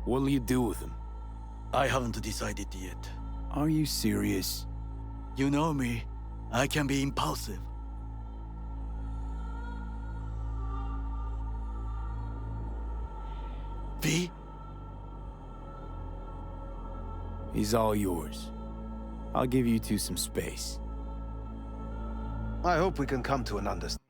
What'll you do with him? I haven't decided yet. Are you serious? You know me. I can be impulsive. V? He's all yours. I'll give you two some space. I hope we can come to an understanding.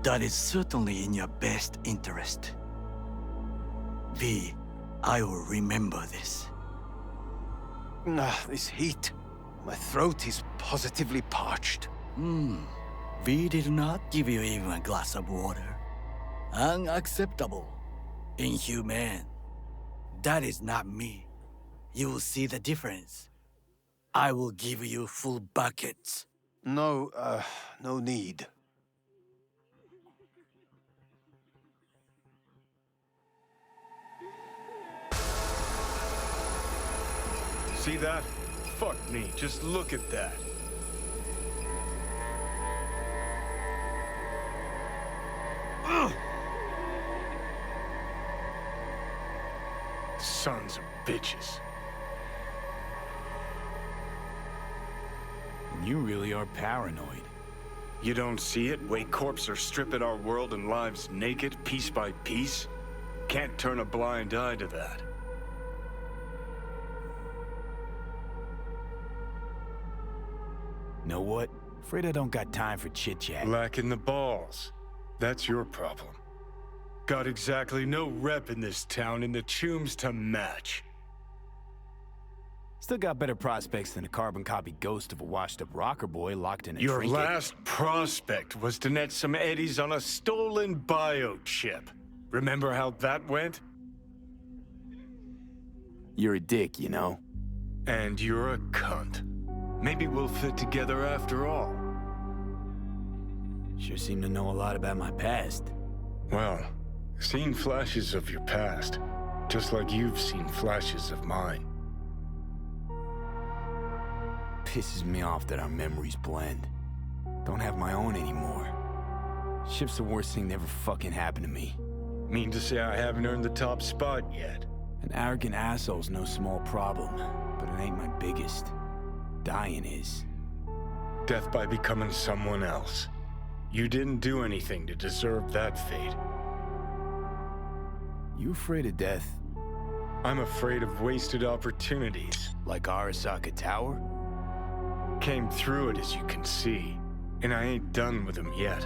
That is certainly in your best interest. V, I will remember this. This heat. My throat is positively parched. V did not give you even a glass of water. Unacceptable. Inhumane. That is not me. You will see the difference. I will give you full buckets. No need. See that? Fuck me, just look at that. Sons of bitches. You really are paranoid. You don't see it? Way corps are stripping our world and lives naked, piece by piece? Can't turn a blind eye to that. Know what? Afraid I don't got time for chit-chat. Lacking the balls. That's your problem. Got exactly no rep in this town and the chooms to match. Still got better prospects than a carbon copy ghost of a washed-up rocker boy locked in a Your trinket. last prospect was to net some eddies on a stolen biochip. Remember how that went? You're a dick, you know. And you're a cunt. Maybe we'll fit together after all. Sure seem to know a lot about my past. Well, seen flashes of your past, just like you've seen flashes of mine. pisses me off that our memories blend. Don't have my own anymore. Ship's the worst thing that ever fucking happened to me. Mean to say I haven't earned the top spot yet? An arrogant asshole's no small problem, but it ain't my biggest. Dying is. Death by becoming someone else. You didn't do anything to deserve that fate. You afraid of death? I'm afraid of wasted opportunities. Like Arasaka Tower? Came through it, as you can see, and I ain't done with them yet.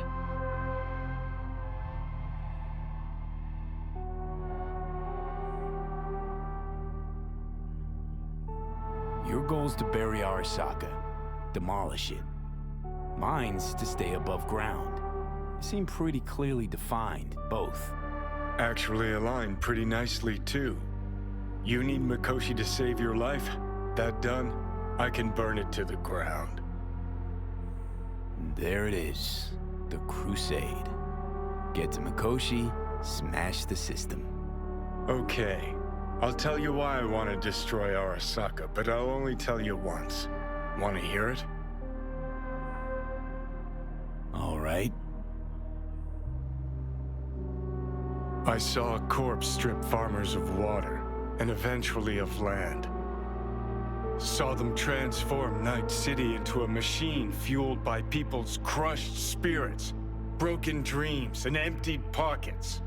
Your goal's to bury Arasaka, demolish it. Mine's to stay above ground. They seem pretty clearly defined, both. Actually aligned pretty nicely, too. You need Mikoshi to save your life? That done, I can burn it to the ground. There it is. The Crusade. Get to Mikoshi, smash the system. Okay. I'll tell you why I want to destroy Arasaka, but I'll only tell you once. Want to hear it? All right. I saw a corpse strip farmers of water, and eventually of land. Saw them transform Night City into a machine fueled by people's crushed spirits, broken dreams, and emptied pockets.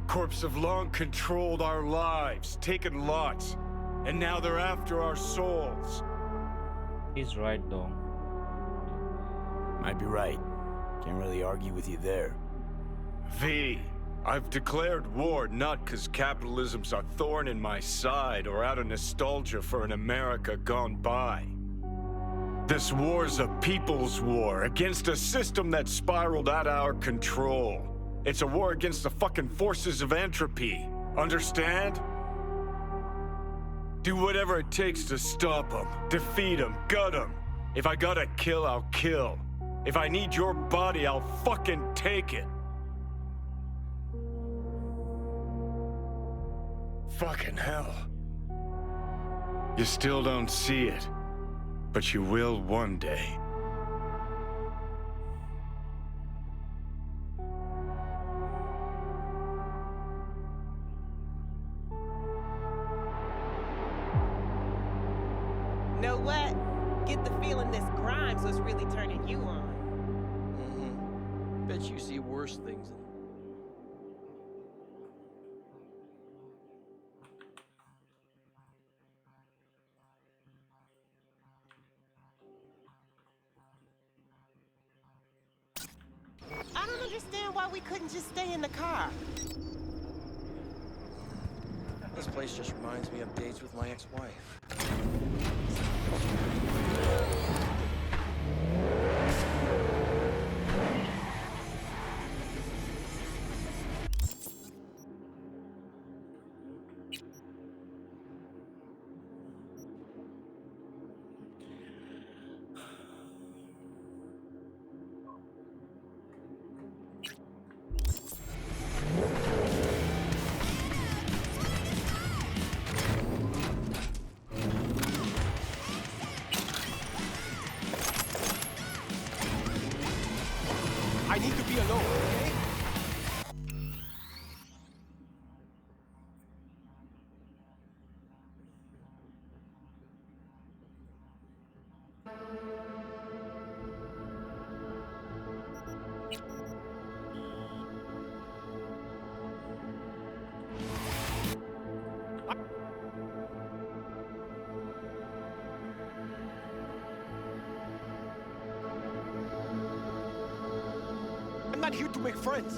Corps have long controlled our lives, taken lots, and now they're after our souls. He's right though. Might be right. Can't really argue with you there. V, I've declared war not because capitalism's a thorn in my side or out of nostalgia for an America gone by. This war's a people's war against a system that spiraled out of our control. It's a war against the fucking forces of entropy. Understand? Do whatever it takes to stop them, defeat them, gut them. If I gotta kill, I'll kill. If I need your body, I'll fucking take it. Fucking hell. You still don't see it, but you will one day. Know what? Get the feeling this Grimes was really turning you on. Bet you see worse things than... I don't understand why we couldn't just stay in the car. This place just reminds me of dates with my ex-wife. I need to be alone, okay? I'm not here to make friends.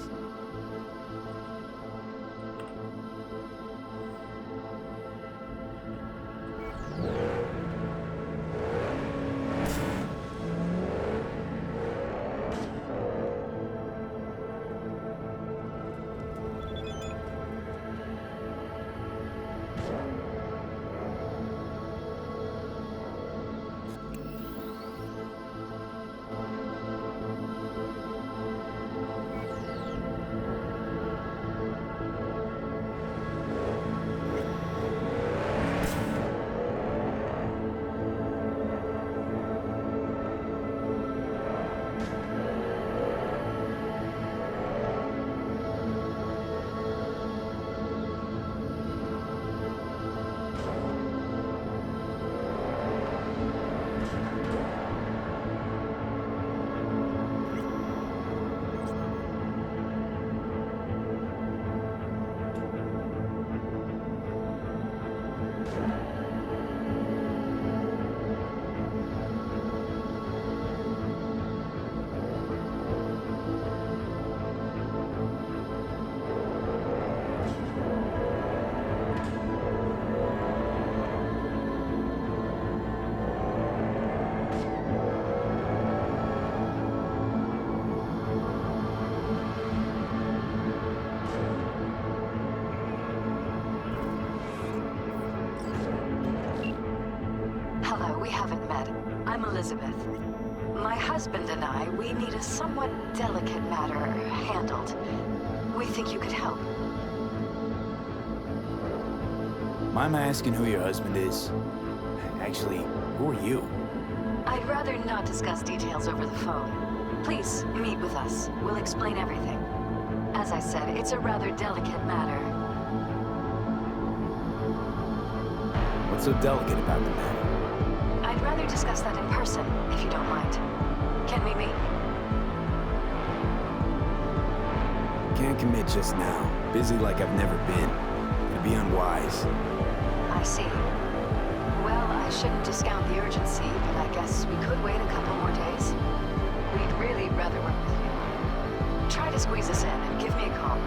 I'm Elizabeth. My husband and I, we need a somewhat delicate matter handled. We think you could help. Mind my asking who your husband is? Actually, who are you? I'd rather not discuss details over the phone. Please, meet with us. We'll explain everything. As I said, it's a rather delicate matter. What's so delicate about the matter? I'd rather discuss that in person, if you don't mind. Can we meet? Can't commit just now. Busy like I've never been. It'd be unwise. I see. Well, I shouldn't discount the urgency, but I guess we could wait a couple more days. We'd really rather work with you. Try to squeeze us in and give me a call.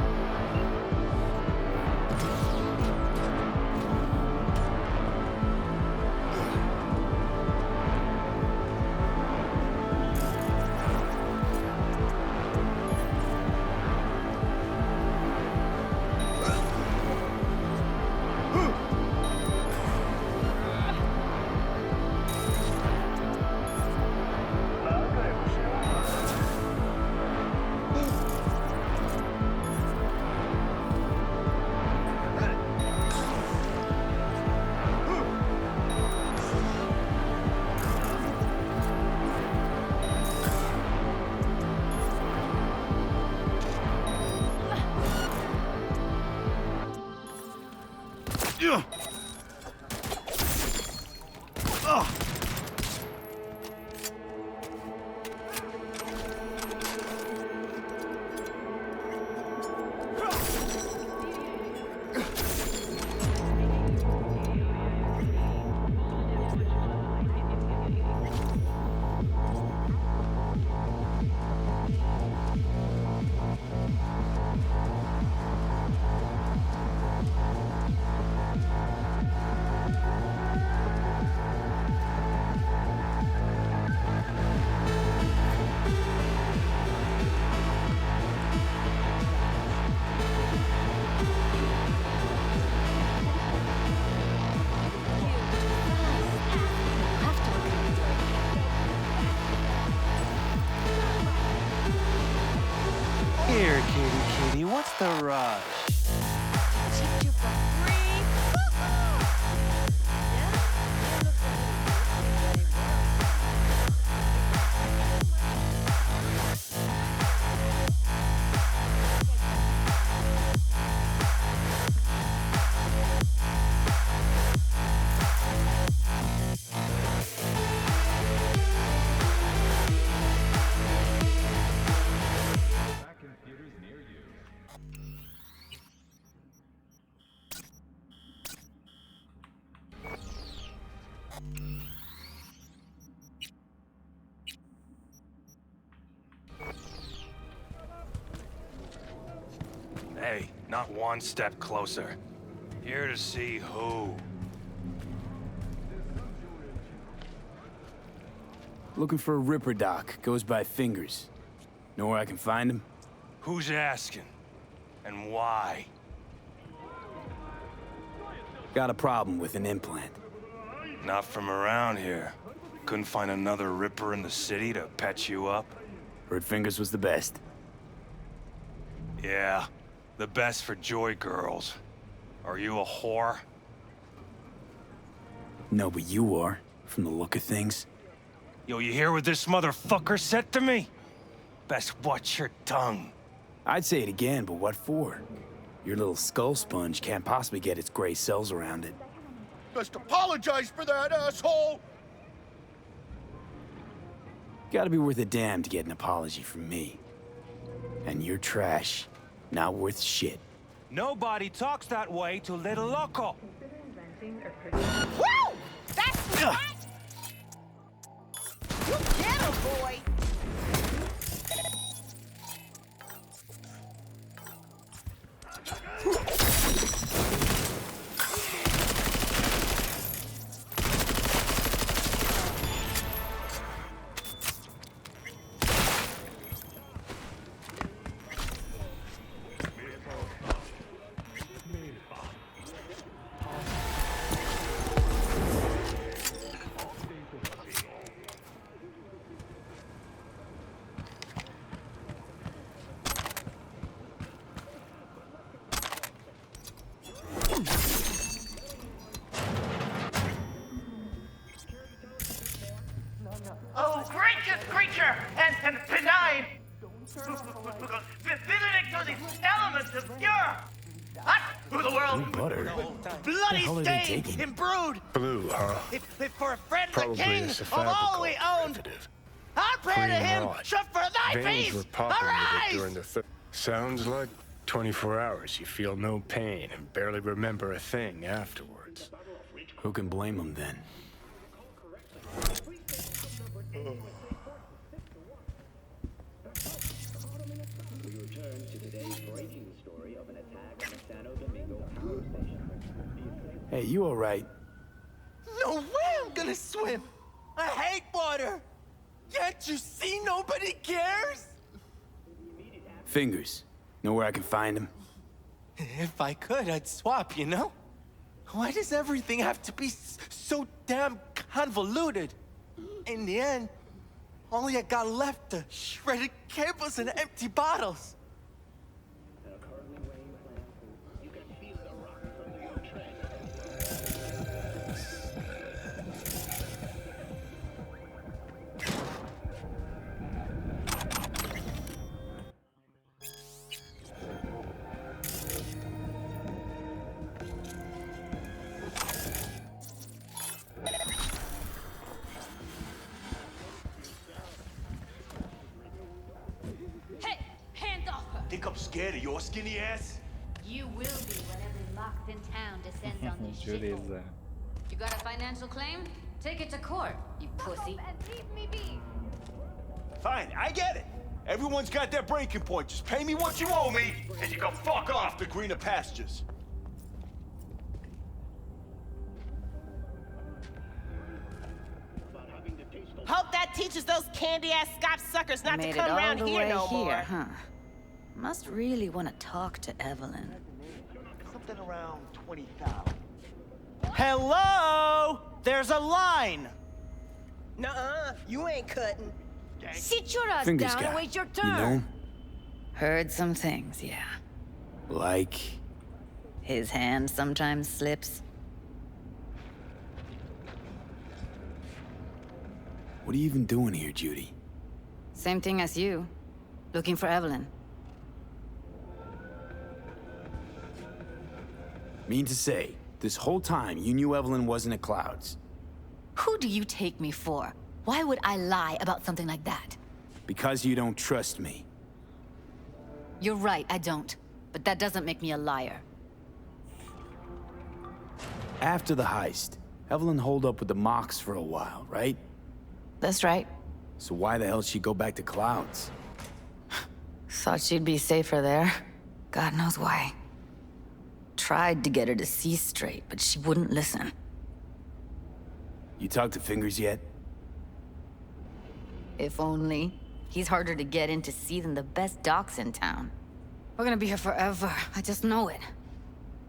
Here, kitty, what's the rush? Hey, not one step closer. Here to see who? Looking for a Ripper doc. Goes by Fingers. Know where I can find him? Who's asking? And why? Got a problem with an implant. Not from around here. Couldn't find another Ripper in the city to patch you up? Heard Fingers was the best. Yeah, the best for joy girls. Are you a whore? No, but you are, from the look of things. Yo, you hear what this motherfucker said to me? Best watch your tongue. I'd say it again, but what for? Your little skull sponge can't possibly get its gray cells around it. Just apologize for that, asshole! Gotta be worth a damn to get an apology from me. And you're trash. Not worth shit. Nobody talks that way to Little Loco. Woo! That's right! You get him, boy! because Benedict are these elements of pure. Us, who the world Blue butter? bloody hell are they stained taking? and brewed. Blue, huh? If for a friend Probably the king a of all we owned, I pray to Green him, rot. shut for thy Veins peace. were popping with it Arise! during the Sounds like 24 hours. You feel no pain and barely remember a thing afterwards. Who can blame him then? We return to today's breaking story of an attack on the Santo Domingo power station. Hey, you all right? No way I'm gonna swim. I hate water. Can't you see nobody cares? Fingers. Know where I can find him? If I could, I'd swap, you know? Why does everything have to be so damn convoluted? In the end, all I got left are shredded cables and empty bottles. Hey, hands off her! Think I'm scared of your skinny ass? You will be when every locked in town descends on this shithole. Beleza. You got a financial claim? Take it to court, you pussy. And leave me be. Fine, I get it. Everyone's got their breaking point. Just pay me what you owe me, and you can fuck off to greener pastures. Hope that teaches those candy-ass Scotch suckers not to Made come it all around the here way no here, more. huh? Must really want to talk to Evelyn. Something around 20,000. Hello? There's a line. Nuh-uh, you ain't cutting. Sit your ass Fingers down guy. and wait your You turn. know him? Heard some things, yeah. Like... His hand sometimes slips. What are you even doing here, Judy? Same thing as you. Looking for Evelyn. Mean to say, this whole time you knew Evelyn wasn't at Clouds. Who do you take me for? Why would I lie about something like that? Because you don't trust me. You're right, I don't. But that doesn't make me a liar. After the heist, Evelyn holed up with the Mox for a while, right? That's right. So why the hell did she go back to Clouds? Thought she'd be safer there. God knows why. Tried to get her to see straight, but she wouldn't listen. You talked to Fingers yet? If only. He's harder to get in to see than the best docs in town. We're gonna be here forever. I just know it.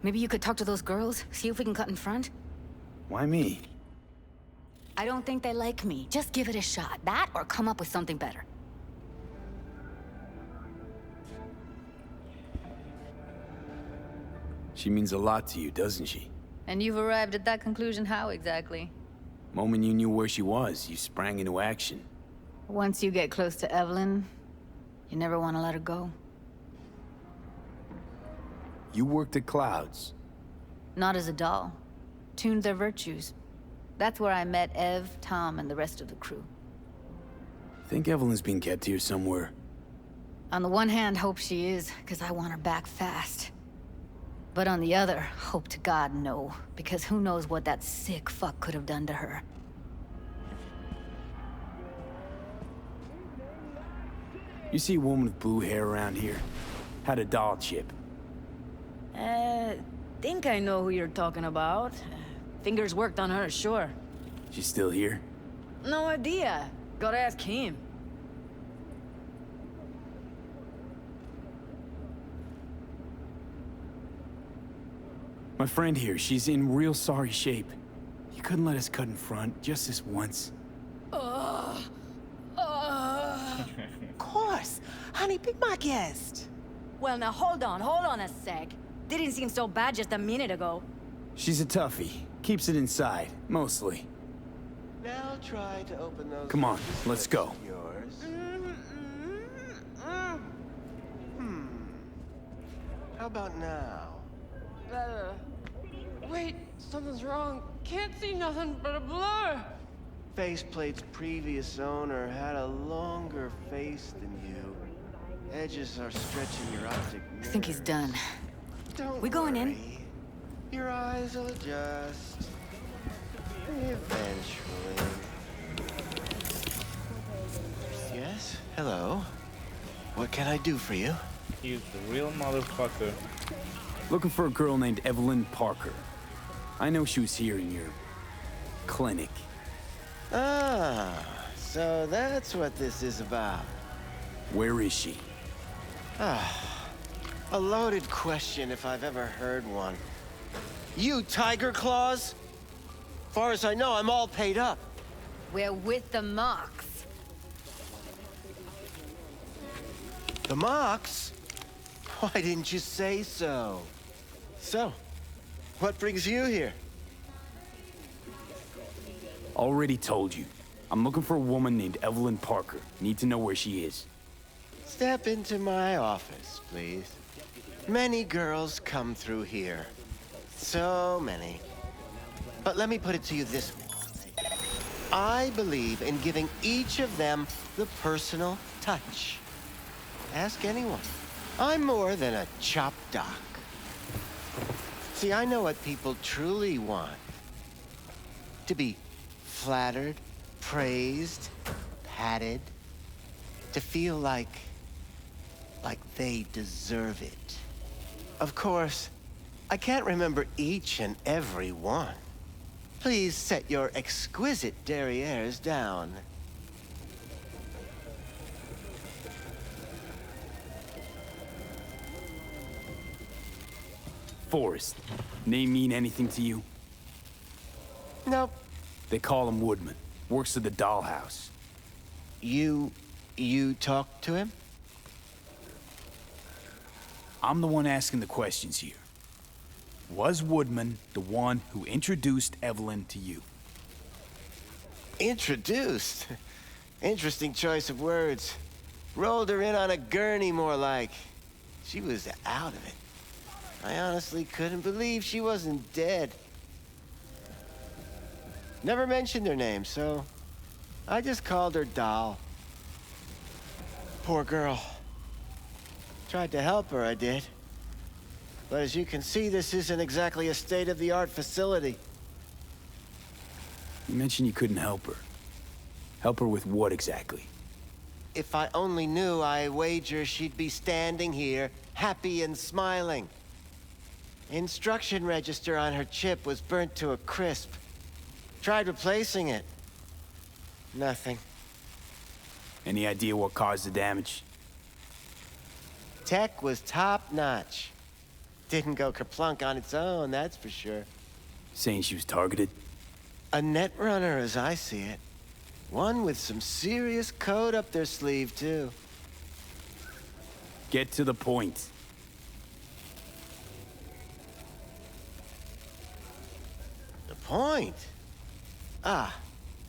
Maybe you could talk to those girls, see if we can cut in front? Why me? I don't think they like me. Just give it a shot. That or come up with something better. She means a lot to you, doesn't she? And you've arrived at that conclusion how exactly? Moment you knew where she was, you sprang into action. Once you get close to Evelyn, you never want to let her go. You worked at Clouds. Not as a doll. Tuned their virtues. That's where I met Ev, Tom, and the rest of the crew. Think Evelyn's being kept here somewhere. On the one hand, hope she is, because I want her back fast. But on the other, hope to God no, because who knows what that sick fuck could have done to her. You see a woman with blue hair around here? Had a doll chip. Think I know who you're talking about. Fingers worked on her, sure. She's still here? No idea. Gotta ask him. My friend here, she's in real sorry shape. You couldn't let us cut in front, just this once. Of course. Honey, be my guest. Well, now hold on a sec. Didn't seem so bad just a minute ago. She's a toughie. Keeps it inside, mostly. Now try to open those. Come on, let's go. Yours. How about now? Better. Wait, something's wrong. Can't see nothing but a blur. Faceplate's previous owner had a longer face than you. Edges are stretching your optic nerves. I think he's done. Don't We going in? worry. Your eyes will adjust. Eventually. Yes? Hello? What can I do for you? He's the real motherfucker. Looking for a girl named Evelyn Parker. I know she was here in your clinic. Ah, so that's what this is about. Where is she? Ah, a loaded question if I've ever heard one. You Tiger Claws? Far as I know, I'm all paid up. We're with the Mox. The Mox? Why didn't you say so? So, what brings you here? Already told you. I'm looking for a woman named Evelyn Parker. Need to know where she is. Step into my office, please. Many girls come through here. So many. But let me put it to you this way. I believe in giving each of them the personal touch. Ask anyone. I'm more than a chop doc. See, I know what people truly want. To be flattered, praised, patted. To feel like they deserve it. Of course, I can't remember each and every one. Please set your exquisite derrieres down. Forrest. Name mean anything to you? Nope. They call him Woodman. Works at the dollhouse. You talked to him? I'm the one asking the questions here. Was Woodman the one who introduced Evelyn to you? Introduced? Interesting choice of words. Rolled her in on a gurney, more like. She was out of it. I honestly couldn't believe she wasn't dead. Never mentioned her name, so I just called her Doll. Poor girl. Tried to help her, I did. But as you can see, this isn't exactly a state-of-the-art facility. You mentioned you couldn't help her. Help her with what exactly? If I only knew, I wager she'd be standing here, happy and smiling. Instruction register on her chip was burnt to a crisp. Tried replacing it. Nothing. Any idea what caused the damage? Tech was top-notch. Didn't go kerplunk on its own, that's for sure. Saying she was targeted? A net runner, as I see it. One with some serious code up their sleeve, too. Get to the point. The point? Ah,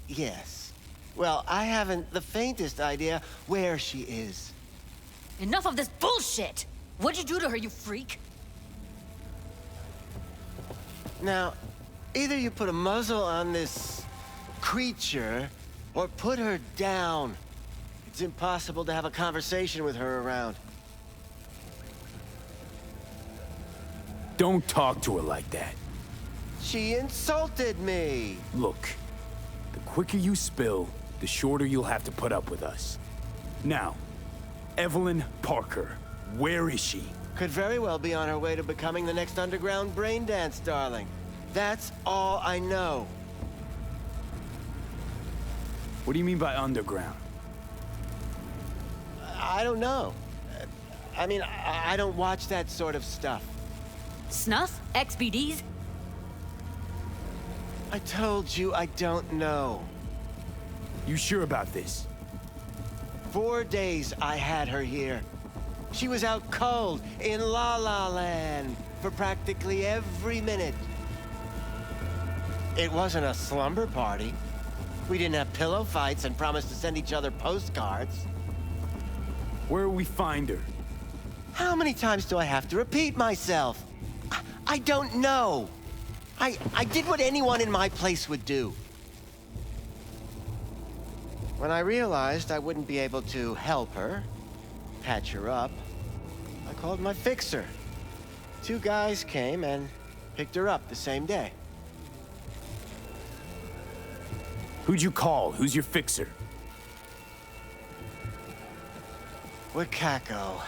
yes. Well, I haven't the faintest idea where she is. Enough of this bullshit! What'd you do to her, you freak? Now, either you put a muzzle on this creature, or put her down. It's impossible to have a conversation with her around. Don't talk to her like that. She insulted me! Look, the quicker you spill, the shorter you'll have to put up with us. Now, Evelyn Parker, where is she? Could very well be on her way to becoming the next underground brain dance darling. That's all I know. What do you mean by underground? I don't know. I mean, I don't watch that sort of stuff. Snuff? XBDs? I told you I don't know. You sure about this? 4 days I had her here. She was out cold in La La Land for practically every minute. It wasn't a slumber party. We didn't have pillow fights and promised to send each other postcards. Where will we find her? How many times do I have to repeat myself? I don't know. I did what anyone in my place would do. When I realized I wouldn't be able to help her, patch her up, I called my fixer. 2 guys came and picked her up the same day. Who'd you call? Who's your fixer? Wakako.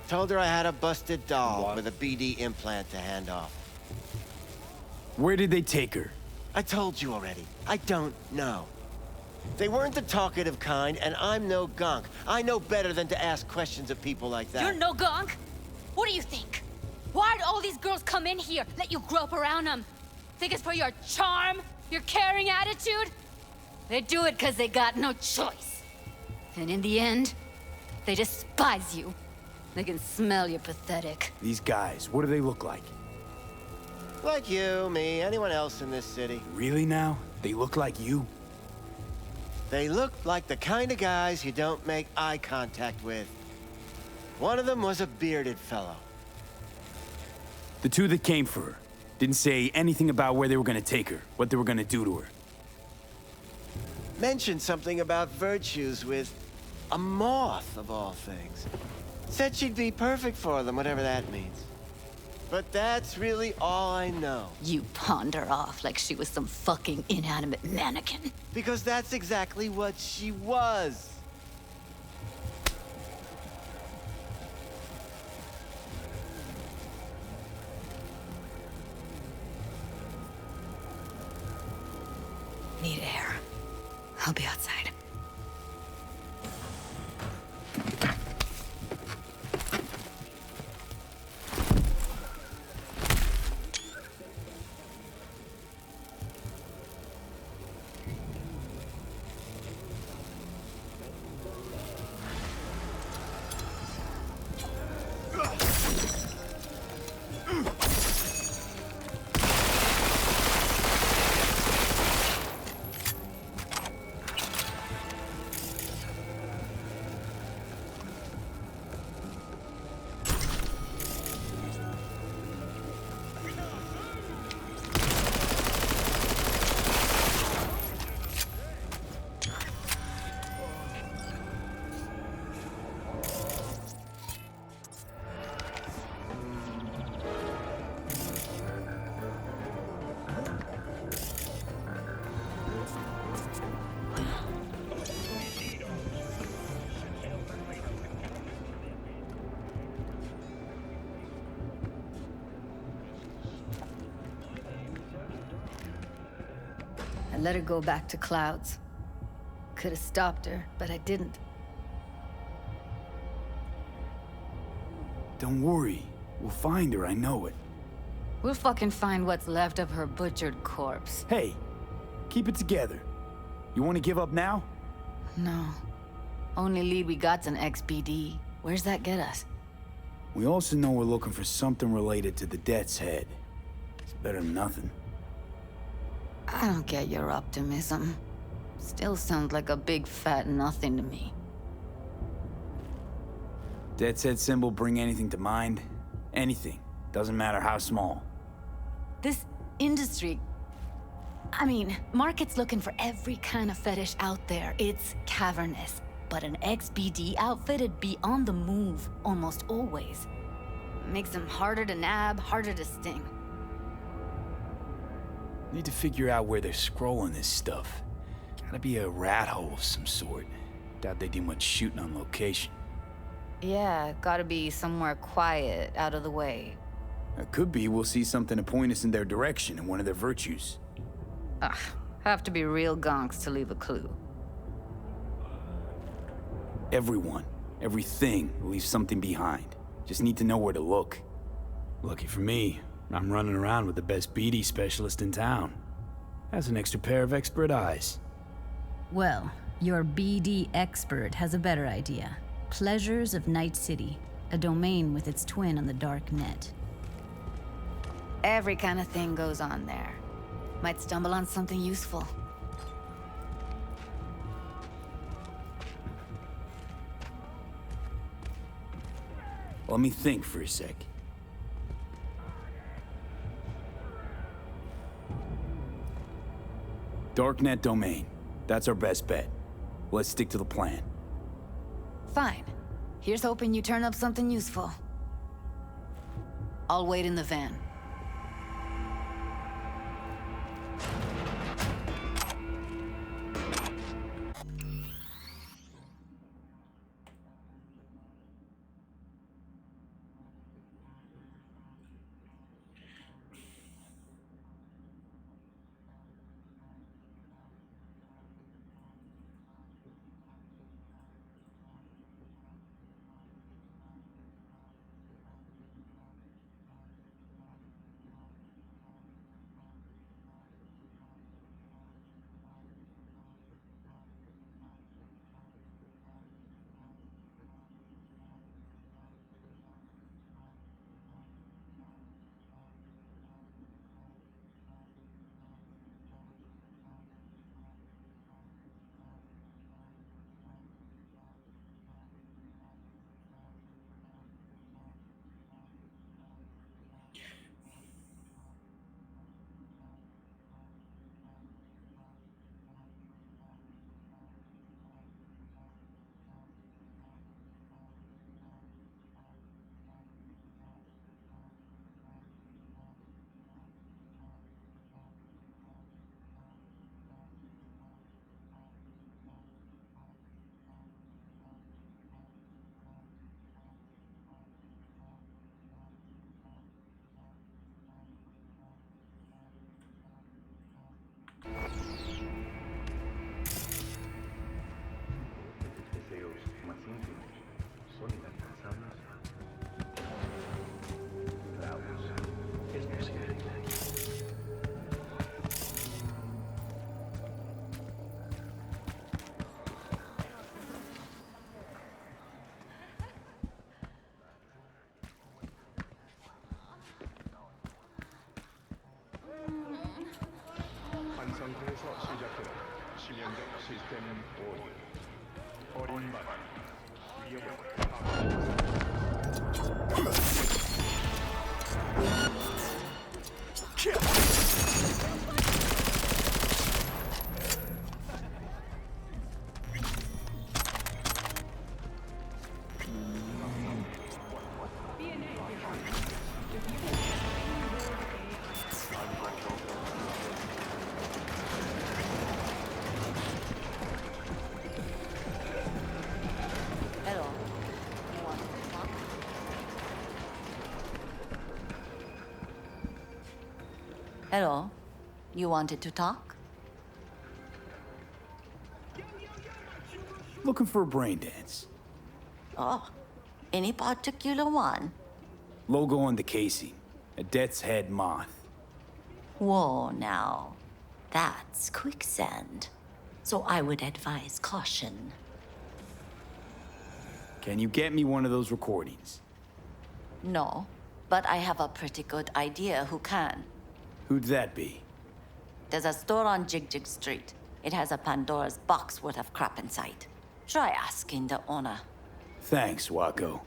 Told her I had a busted doll with a BD implant to hand off. Where did they take her? I told you already. I don't know. They weren't the talkative kind, and I'm no gunk. I know better than to ask questions of people like that. You're no gunk? What do you think? Why'd all these girls come in here, let you grope around them? Think it's for your charm? Your caring attitude? They do it because they got no choice. And in the end, they despise you. They can smell you're pathetic. These guys, what do they look like? Like you, me, anyone else in this city. Really now? They look like you? They look like the kind of guys you don't make eye contact with. One of them was a bearded fellow. The 2 that came for her didn't say anything about where they were gonna take her, what they were gonna do to her. Mentioned something about virtues with a moth, of all things. Said she'd be perfect for them, whatever that means. But that's really all I know. You pawned her off like she was some fucking inanimate mannequin. Because that's exactly what she was. Need air. I'll be outside. I let her go back to Clouds. Could have stopped her, but I didn't. Don't worry. We'll find her, I know it. We'll fucking find what's left of her butchered corpse. Hey, keep it together. You want to give up now? No. Only lead we got's an XBD. Where's that get us? We also know we're looking for something related to the Death's Head. It's better than nothing. I don't get your optimism. Still sounds like a big fat nothing to me. Death's Head symbol bring anything to mind? Anything. Doesn't matter how small. This industry... I mean, market's looking for every kind of fetish out there. It's cavernous. But an XBD outfit'd be on the move, almost always. Makes them harder to nab, harder to sting. Need to figure out where they're scrolling this stuff. Gotta be a rat hole of some sort. Doubt they do much shooting on location. Yeah, gotta be somewhere quiet, out of the way. It could be we'll see something to point us in their direction in one of their virtues. Ugh, have to be real gonks to leave a clue. Everyone, everything leaves something behind. Just need to know where to look. Lucky for me, I'm running around with the best BD specialist in town. Has an extra pair of expert eyes. Well, your BD expert has a better idea. Pleasures of Night City, a domain with its twin on the dark net. Every kind of thing goes on there. Might stumble on something useful. Let me think for a sec. Darknet domain. That's our best bet. Let's stick to the plan. Fine. Here's hoping you turn up something useful. I'll wait in the van. 상태에서 시작되는 치명적 시스템 오류. 어린 말 위험을 Hello. You wanted to talk? Looking for a brain dance. Oh, any particular one? Logo on the casing. A death's head moth. Whoa, now. That's quicksand. So I would advise caution. Can you get me one of those recordings? No, but I have a pretty good idea who can. Who'd that be? There's a store on Jig Street. It has a Pandora's box worth of crap inside. Try asking the owner. Thanks, Wacko.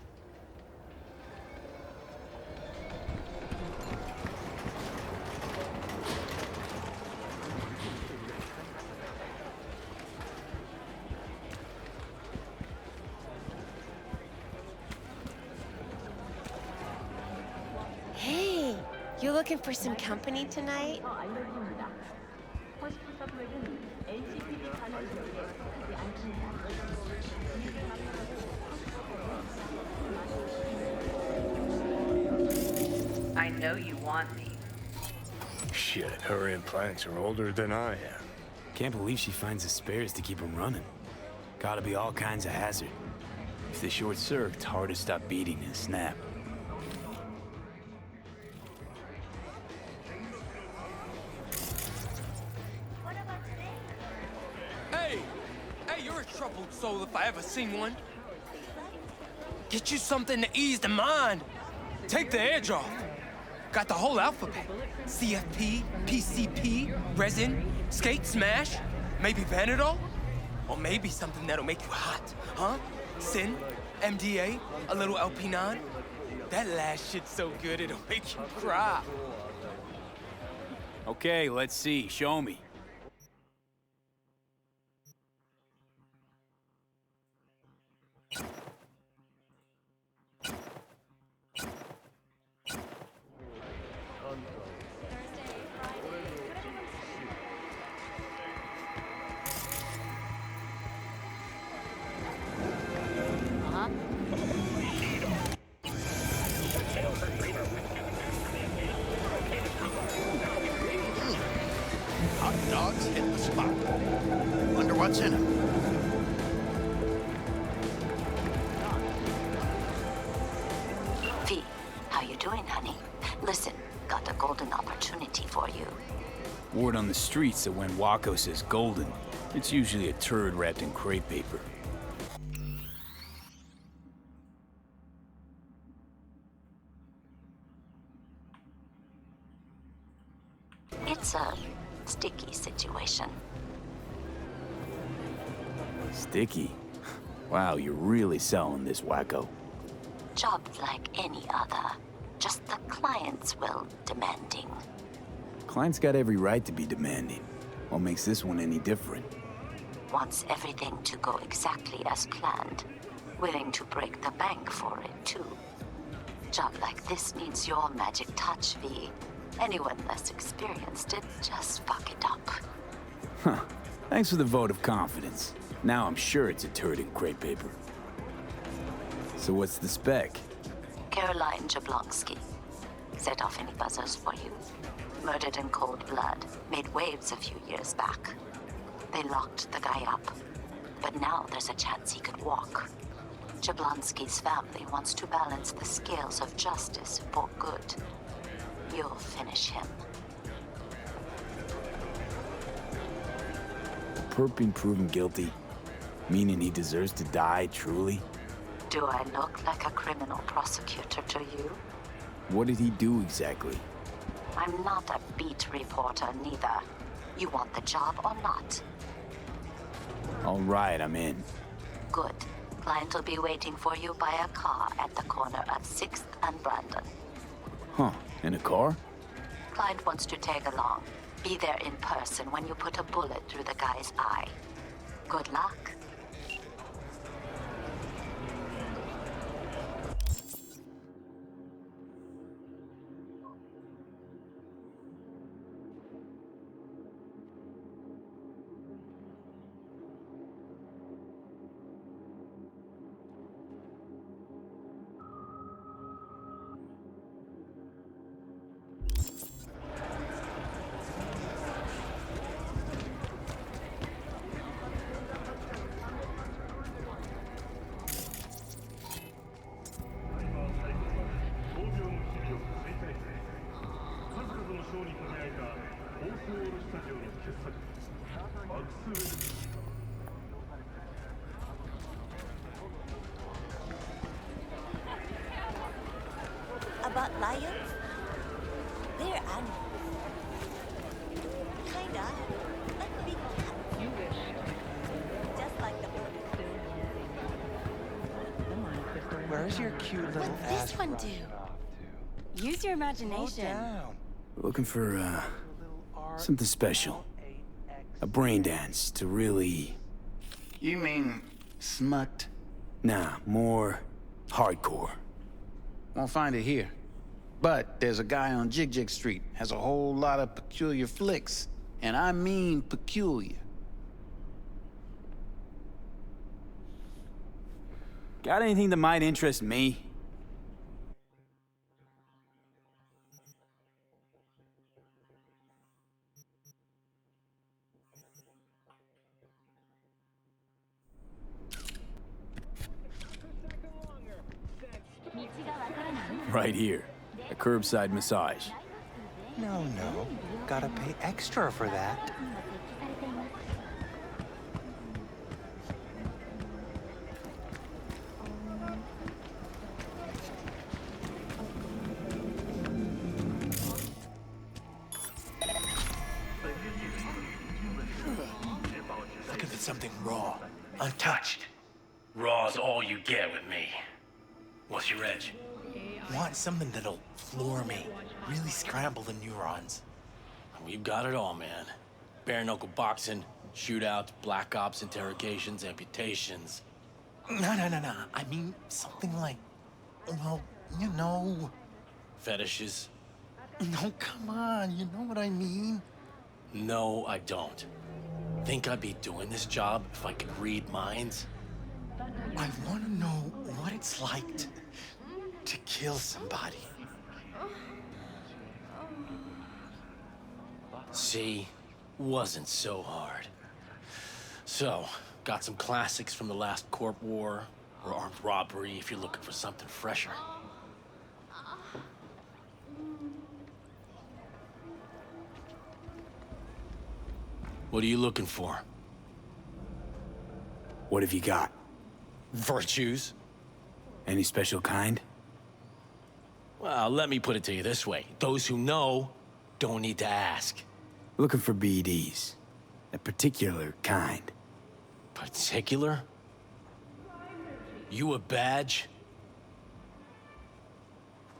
Hey, you looking for some company tonight? I know you want me. Shit, her implants are older than I am. Can't believe she finds the spares to keep them running. Gotta be all kinds of hazard. If they short-circuit, hard to stop beating and snap. Hey! Hey, you're a troubled soul if I ever seen one. Get you something to ease the mind. Take the edge off. Got the whole alphabet. CFP, PCP, resin, skate, smash, maybe Panadol? Or maybe something that'll make you hot, huh? Sin, MDA, a little LP9. That last shit's so good it'll make you cry. Okay, let's see. Show me. Hot dogs hit the spot. Wonder what's in them. V, how you doing, honey? Listen, got a golden opportunity for you. Word on the streets that when Wako says golden, it's usually a turd wrapped in crepe paper. It's a sticky situation. Sticky? Wow, you're really selling this, Wacko. Job like any other. Just the client's will demanding. Client's got every right to be demanding. What makes this one any different? Wants everything to go exactly as planned. Willing to break the bank for it, too. Job like this needs your magic touch, V. Anyone less experienced it, just fuck it up. Huh. Thanks for the vote of confidence. Now I'm sure it's a turd in crepe paper. So what's the spec? Caroline Jablonski. Set off any buzzers for you. Murdered in cold blood. Made waves a few years back. They locked the guy up. But now there's a chance he could walk. Jablonski's family wants to balance the scales of justice for good. You'll finish him. Perp being proven guilty? Meaning he deserves to die, truly? Do I look like a criminal prosecutor to you? What did he do exactly? I'm not a beat reporter, neither. You want the job or not? All right, I'm in. Good. Client will be waiting for you by a car at the corner of 6th and Brandon. Huh, in a car? Client wants to tag along. Be there in person when you put a bullet through the guy's eye. Good luck. About lions? They're animals. Kinda like big cats. Just like the Where's your cute little What's ass? this one do? Use your imagination. Looking for, something special. A brain dance to really... You mean smut? Nah, more hardcore. Won't find it here. But there's a guy on Jig Street, has a whole lot of peculiar flicks. And I mean peculiar. Got anything that might interest me? Right here. A curbside massage. No. Gotta pay extra for that. Looking for something raw, untouched. Raw's all you get with me. What's your edge? want something that'll floor me, really scramble the neurons. We've got it all, man. Bare knuckle boxing, shootouts, black ops interrogations, amputations. No. I mean, something like, well, you know. Fetishes? No, come on, you know what I mean? No, I don't. Think I'd be doing this job if I could read minds? I want to know what it's like to kill somebody. See, wasn't so hard. So, got some classics from the last Corp War, or armed robbery if you're looking for something fresher. What are you looking for? What have you got? Virtues? Any special kind? Well, let me put it to you this way. Those who know don't need to ask. Looking for BDs. A particular kind. Particular? You a badge?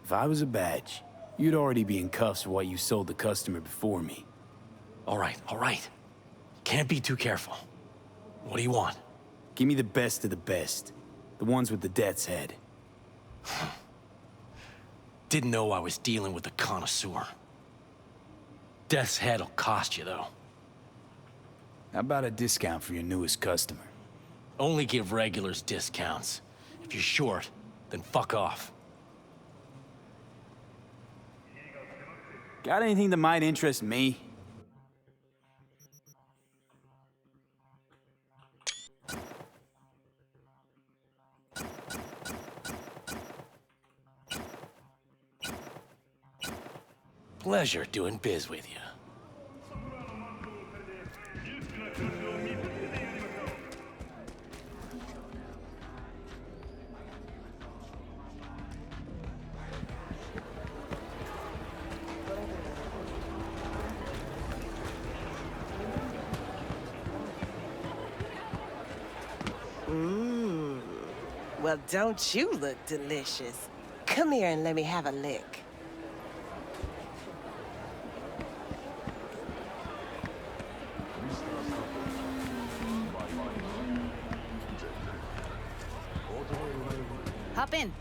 If I was a badge, you'd already be in cuffs for what you sold the customer before me. All right. Can't be too careful. What do you want? Give me the best of the best. The ones with the death's head. Didn't know I was dealing with a connoisseur. Death's head'll cost you, though. How about a discount for your newest customer? Only give regulars discounts. If you're short, then fuck off. Got anything that might interest me? Pleasure doing biz with you. Well, don't you look delicious? Come here and let me have a lick. Hop in.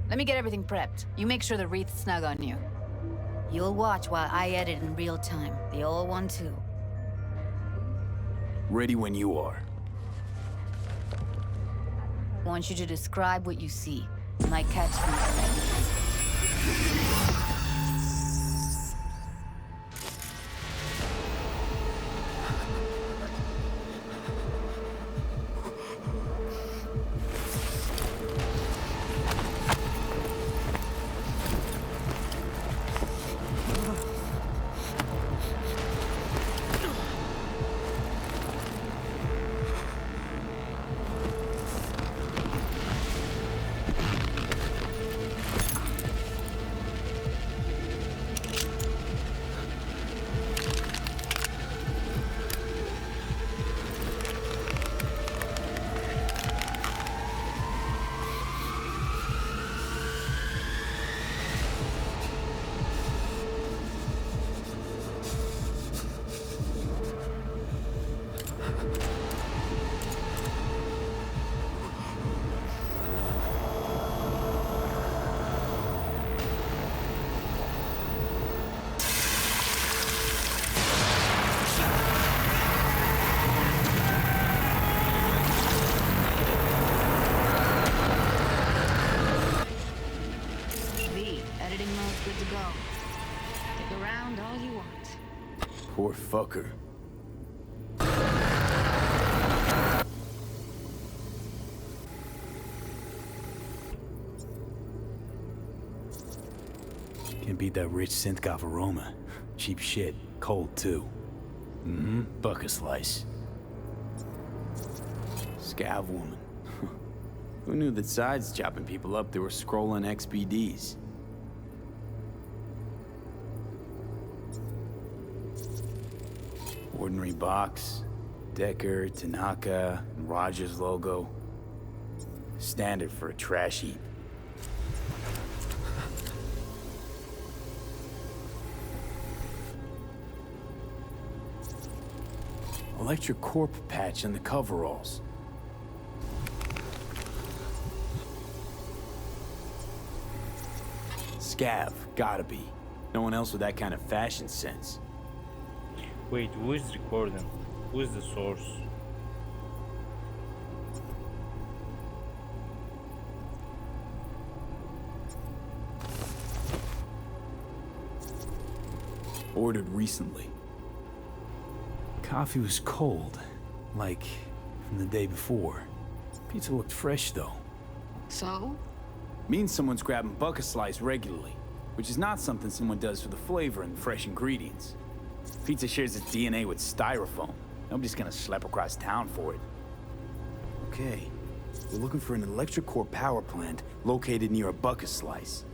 Let me get everything prepped. You make sure the wreath's snug on you. You'll watch while I edit in real time. The old one, too. Ready when you are. Want you to describe what you see. My catchphrase. Good to go. Stick around all you want. Poor fucker. Can't beat that rich synth-goth aroma. Cheap shit. Cold, too. Buck a slice. Scav woman. Who knew that sides chopping people up, they were scrolling XBDs? Ordinary box. Decker, Tanaka, Rogers logo. Standard for a trash heap. Electric Corp patch on the coveralls. Scav, gotta be. No one else with that kind of fashion sense. Wait, who is recording? Who is the source? Ordered recently. Coffee was cold, like from the day before. Pizza looked fresh though. So? Means someone's grabbing bucket slice regularly, which is not something someone does for the flavor and fresh ingredients. Pizza shares its DNA with styrofoam. Nobody's gonna schlep across town for it. Okay, we're looking for an electric core power plant located near a bucket slice.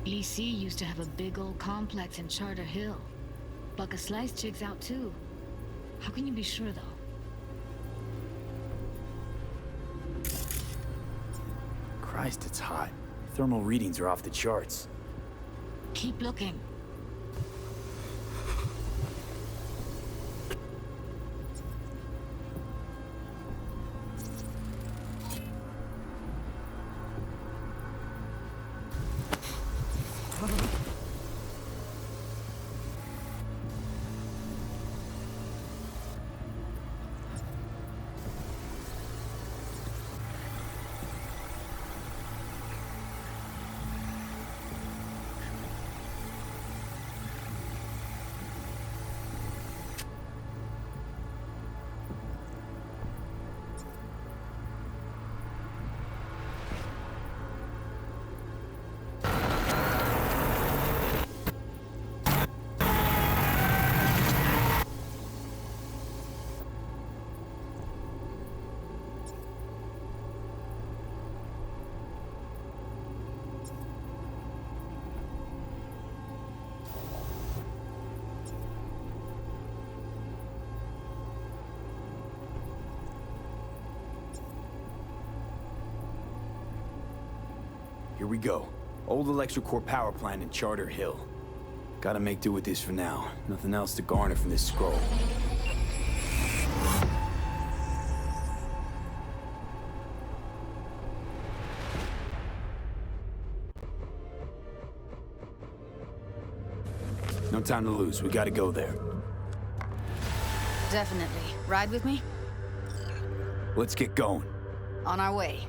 LXXII used to have a big old complex in Charter Hill. Bucket Slice checks out too. How can you be sure though? Christ, it's hot. Thermal readings are off the charts. Keep looking. Here we go. Old electric core power plant in Charter Hill. Gotta make do with this for now. Nothing else to garner from this scroll. No time to lose. We gotta go there. Definitely. Ride with me? Let's get going. On our way.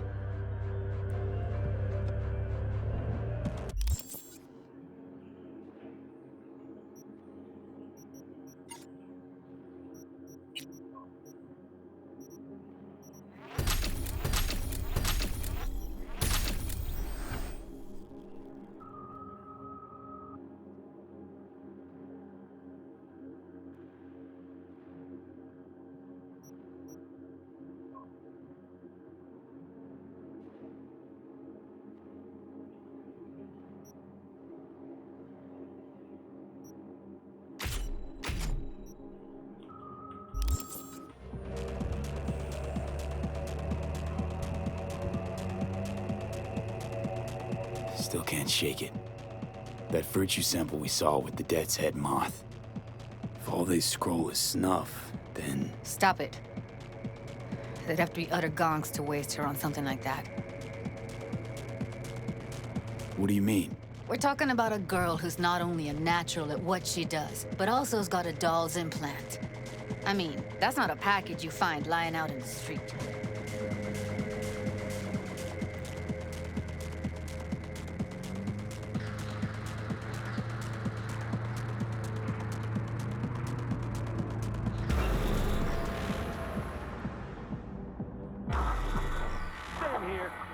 Still can't shake it. That virtue sample we saw with the Death's Head moth. If all they scroll is snuff, then... Stop it. They'd have to be utter gonks to waste her on something like that. What do you mean? We're talking about a girl who's not only a natural at what she does, but also has got a doll's implant. I mean, that's not a package you find lying out in the street.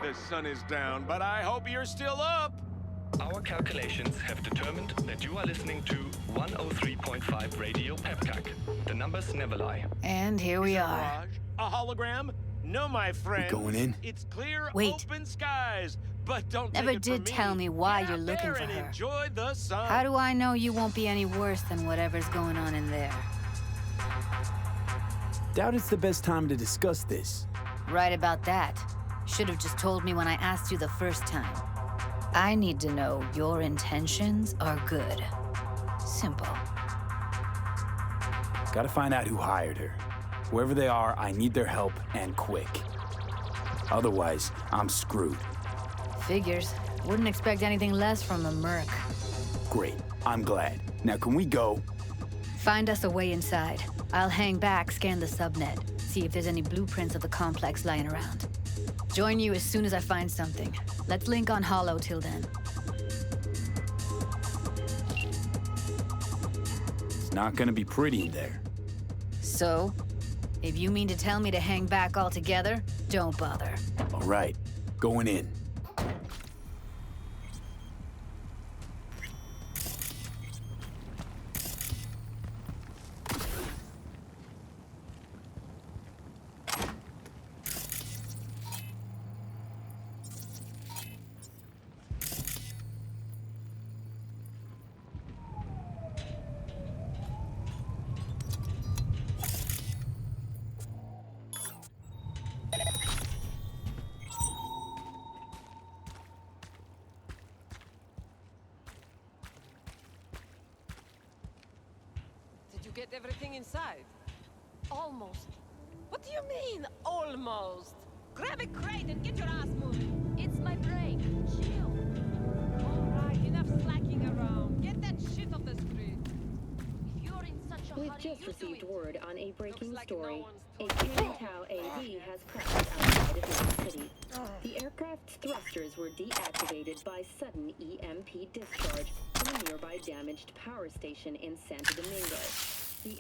The sun is down, but I hope you're still up. Our calculations have determined that you are listening to 103.5 Radio Pepcac. The numbers never lie. And here we are. A hologram? No, my friend. Going in? It's clear, Wait. open skies. But don't Never take it did from tell me why you're looking there for and her. Enjoy the sun. How do I know you won't be any worse than whatever's going on in there? Doubt it's the best time to discuss this. Right about that. Should have just told me when I asked you the first time. I need to know your intentions are good. Simple. Gotta find out who hired her. Whoever they are, I need their help, and quick. Otherwise, I'm screwed. Figures. Wouldn't expect anything less from a merc. Great. I'm glad. Now can we go? Find us a way inside. I'll hang back, scan the subnet, see if there's any blueprints of the complex lying around. Join you as soon as I find something. Let's link on Hollow till then. It's not gonna be pretty in there. So? If you mean to tell me to hang back altogether, don't bother. All right. Going in. Did you get everything inside? Almost. What do you mean, almost? Grab a crate and get your ass moving. It's my break. Chill. All right, enough slacking around. Get that shit off the street. If you're in such a We've hurry, just you received do it. word on a breaking Looks like story. no one's A talking. Kang-Tao AV has crashed outside of Night City. The aircraft's thrusters were deactivated by sudden EMP discharge from a nearby damaged power station in Santo Domingo. The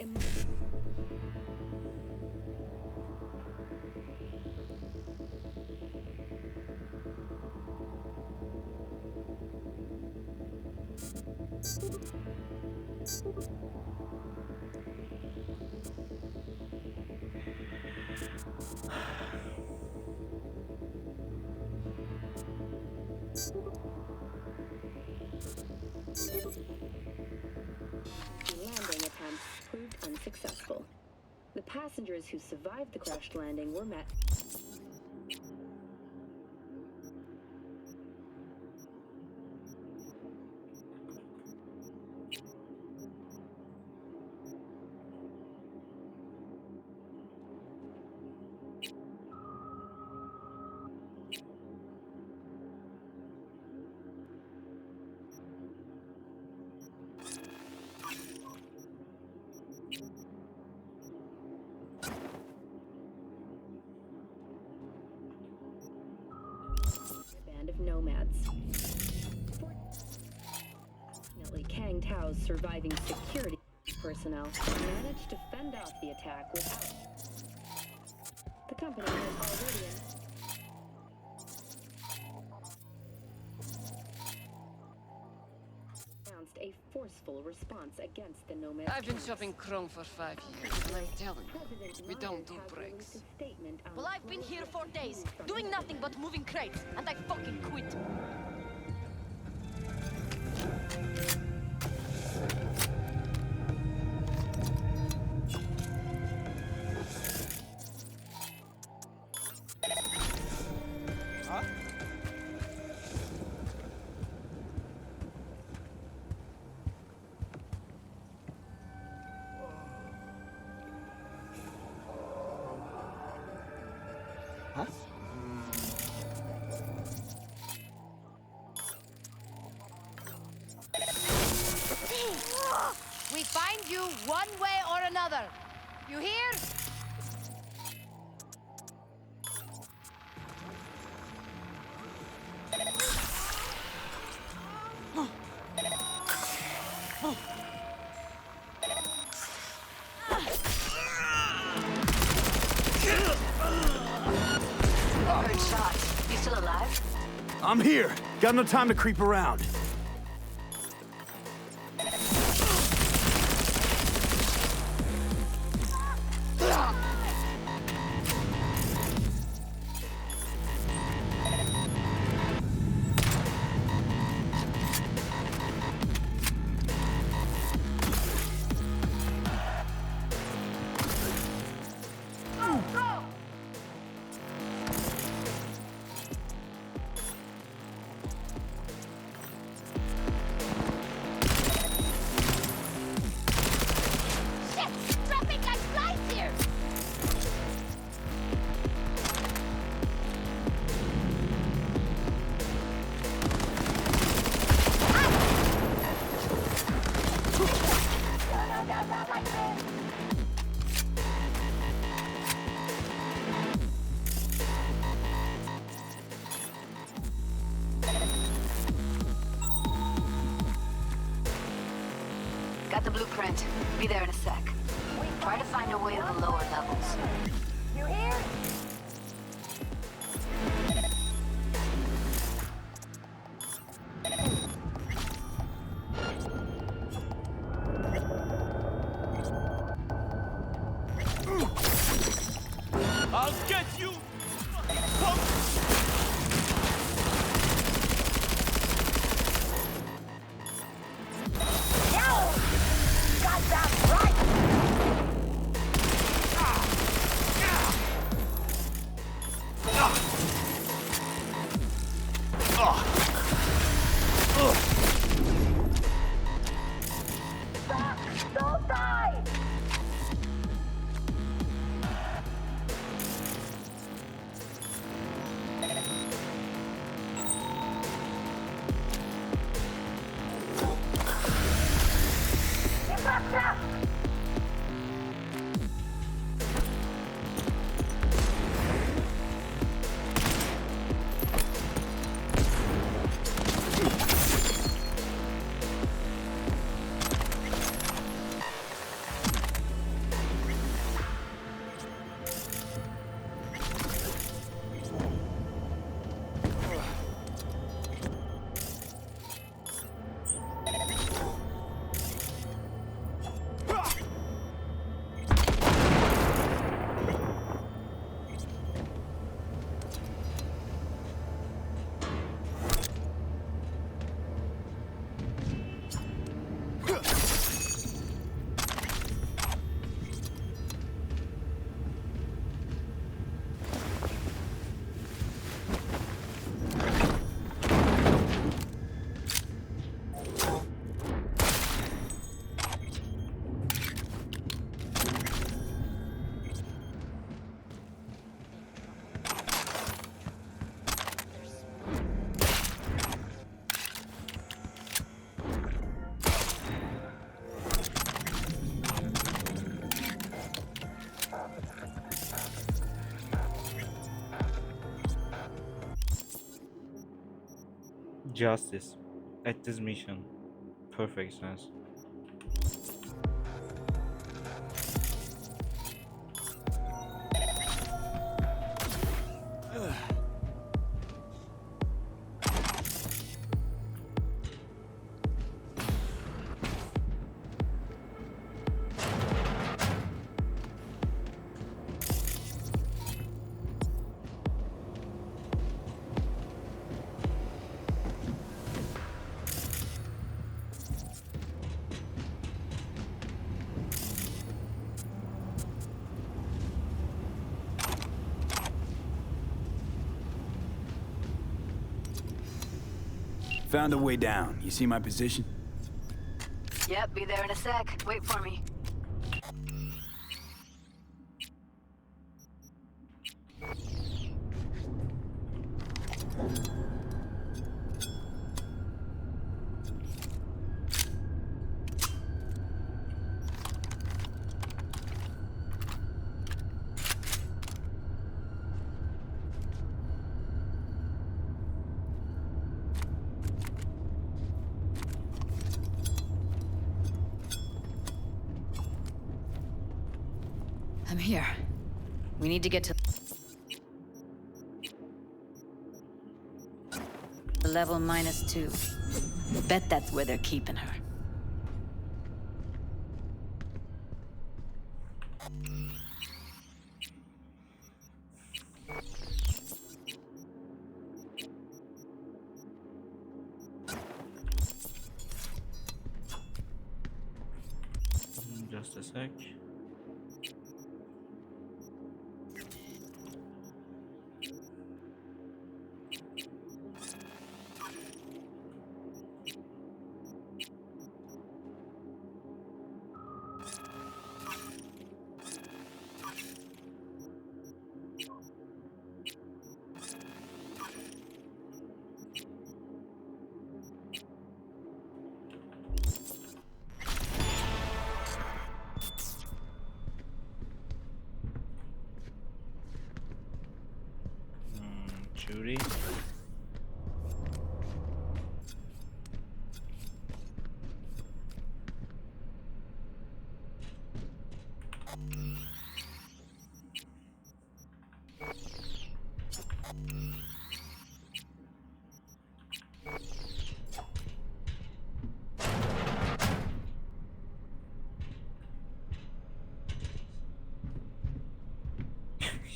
landing attempts proved unsuccessful. The passengers who survived the crash landing were met. Band of nomads. Fortunately, Kang-Tao's surviving security personnel managed to fend off the attack without. The company has already announced a forceful response against the nomads. I've been shopping Chrome for 5 years, and I'm telling you, we don't do breaks. Well, I've been here 4 days, doing nothing but moving crates, and I fucking quit. Huh? We find you one way or another. You hear? Heard shots. You still alive? I'm here. Got no time to creep around. got the blueprint. Be there in a sec. Try to find a way to the lower levels. You here? I'll get you! Got that right! Don't die! Get back up! Justice. At this mission. Perfect sense. Found a way down. You see my position? Yep, be there in a sec. Wait for me. I'm here. We need to get to level -2. Bet that's where they're keeping her. Just a sec. Judy.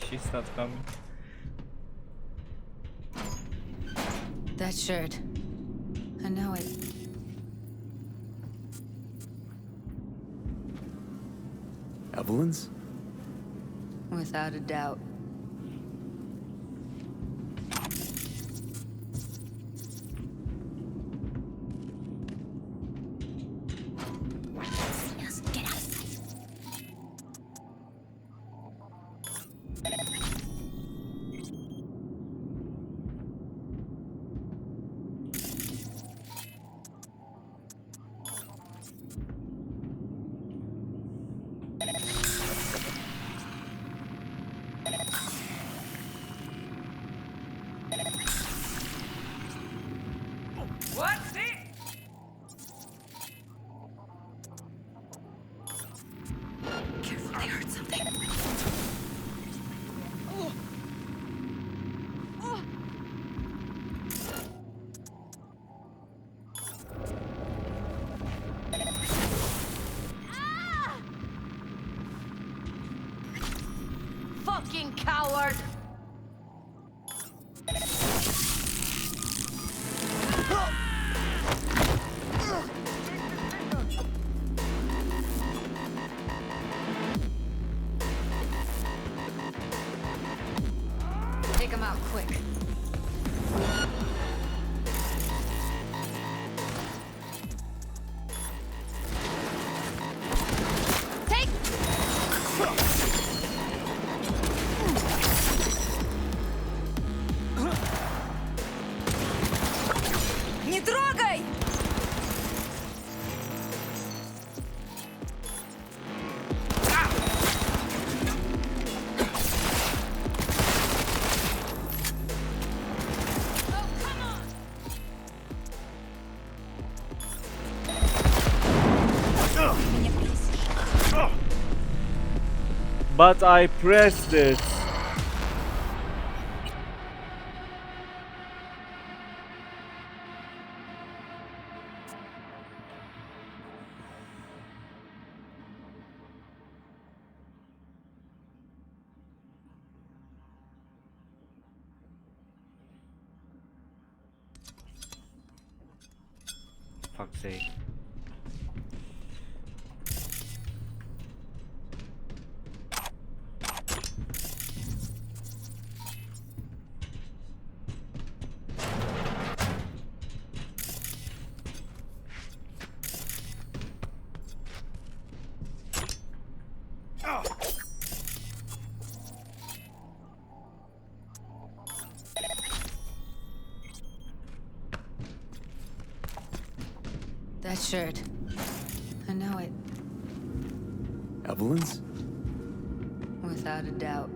She's not coming. That shirt. I know it. Evelyn's? Without a doubt. What's it? Careful, they heard something. Fucking coward! Take him out quick. Take! Не трогай! But I pressed it. Fuck's sake. That shirt. I know it. Evelyn's? Without a doubt.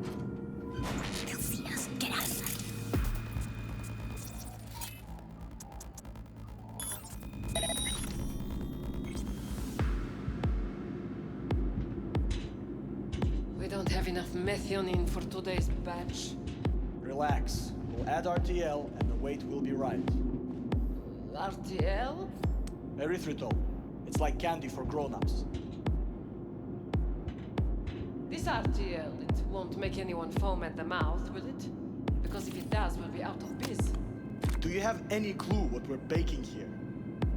They'll see us. Get out of sight. We don't have enough methionine for today's batch. Relax. We'll add RTL and the weight will be right. RTL? Erythritol. It's like candy for grown-ups. This RTL, it won't make anyone foam at the mouth, will it? Because if it does, we'll be out of biz. Do you have any clue what we're baking here?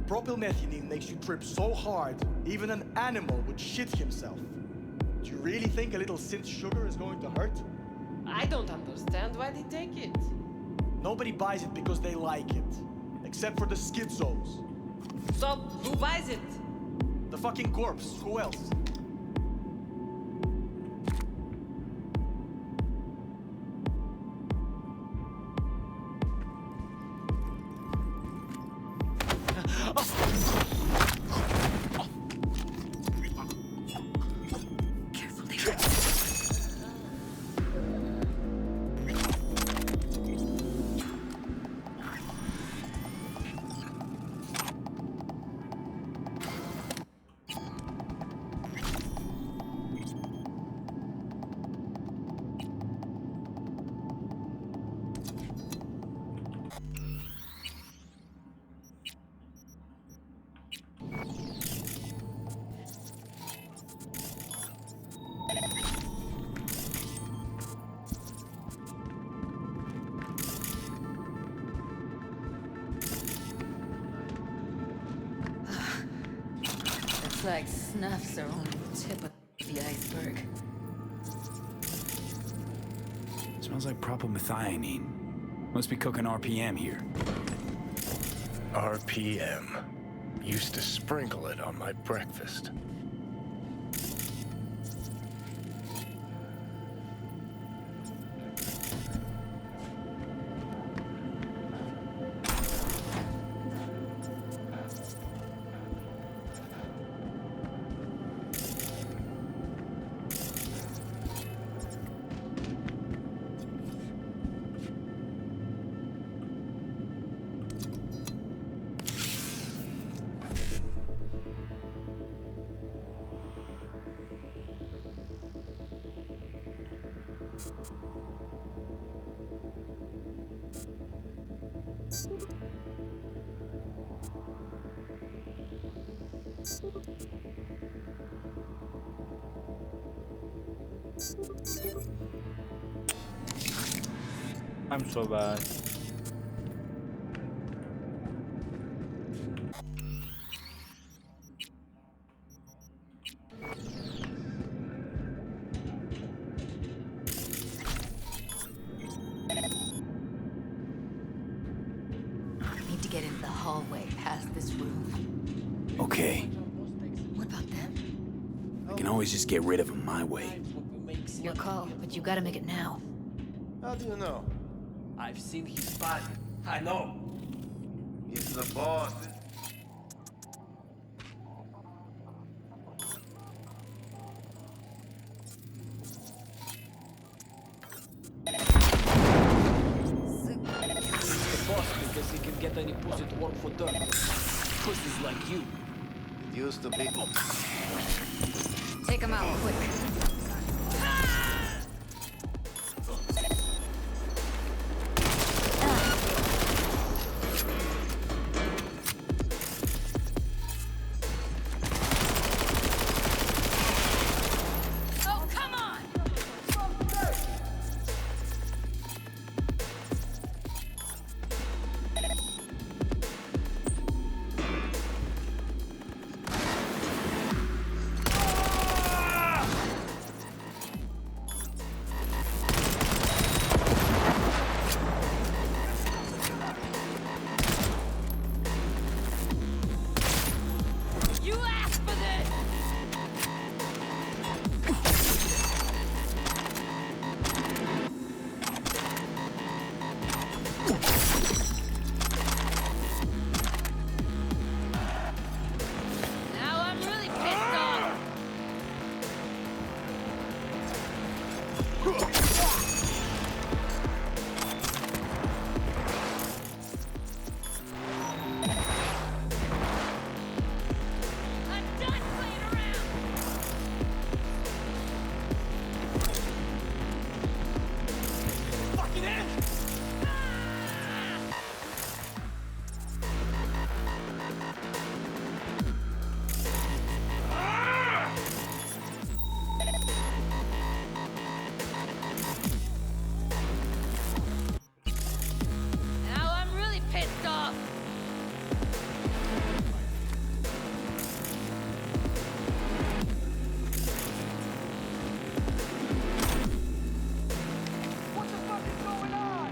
Propylmethionine makes you trip so hard, even an animal would shit himself. Do you really think a little synth sugar is going to hurt? I don't understand why they take it. Nobody buys it because they like it. Except for the schizos. So, who buys it? The fucking corpse. Who else? Looks like snuffs are only the tip of the iceberg. Smells like propylmethionine. Must be cooking RPM here. RPM. Used to sprinkle it on my breakfast. I'm so bad. Need to get into the hallway past this room. Okay. What about them? I can always just get rid of them my way. Your call, but you gotta make it now. How do you know? I've seen his body. I know. He's the boss. The boss because he can get any pussy to work for dirt. Pussies like you. It used to be. Take him out, quick. Oh, come on! You asked for this! Now I'm really pissed off! I'm done playing around! Fucking end! Now I'm really pissed off! What the fuck is going on?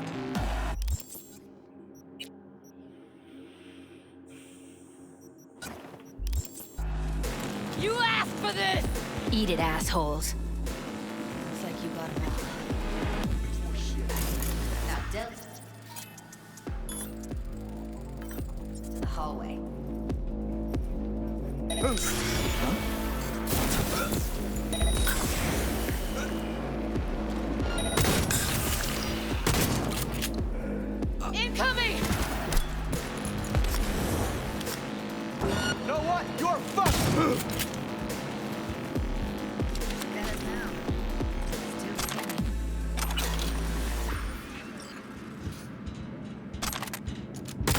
You asked for this! Eat it, assholes. Looks like you got them all. Now, Dylan. To the hallway. Incoming! You know what? You're fucked!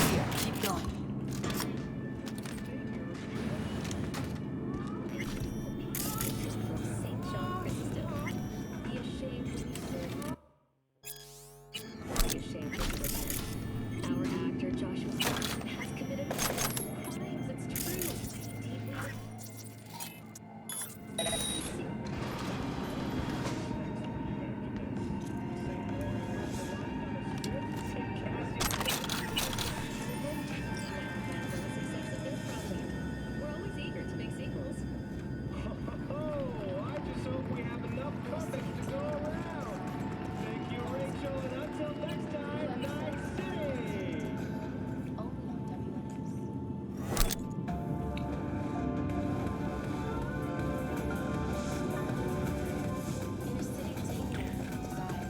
Here, keep going.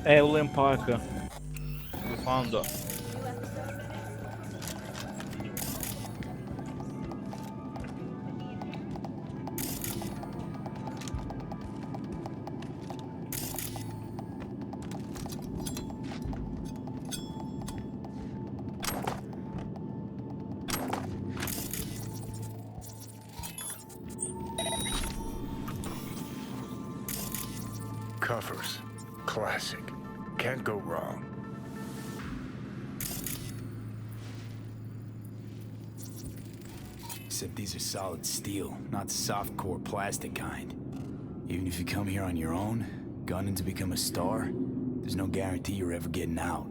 É o Lempaka do Founder. Covers. Classic. Can't go wrong. Except these are solid steel, not soft-core plastic kind. Even if you come here on your own, gunning to become a star, there's no guarantee you're ever getting out.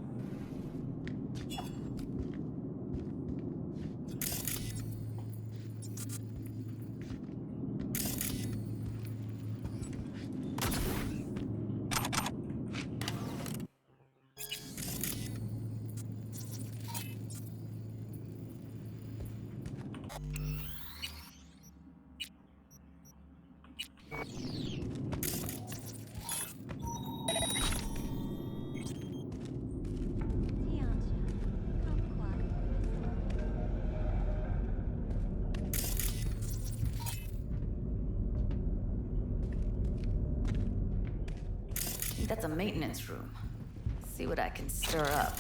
That's a maintenance room. See what I can stir up.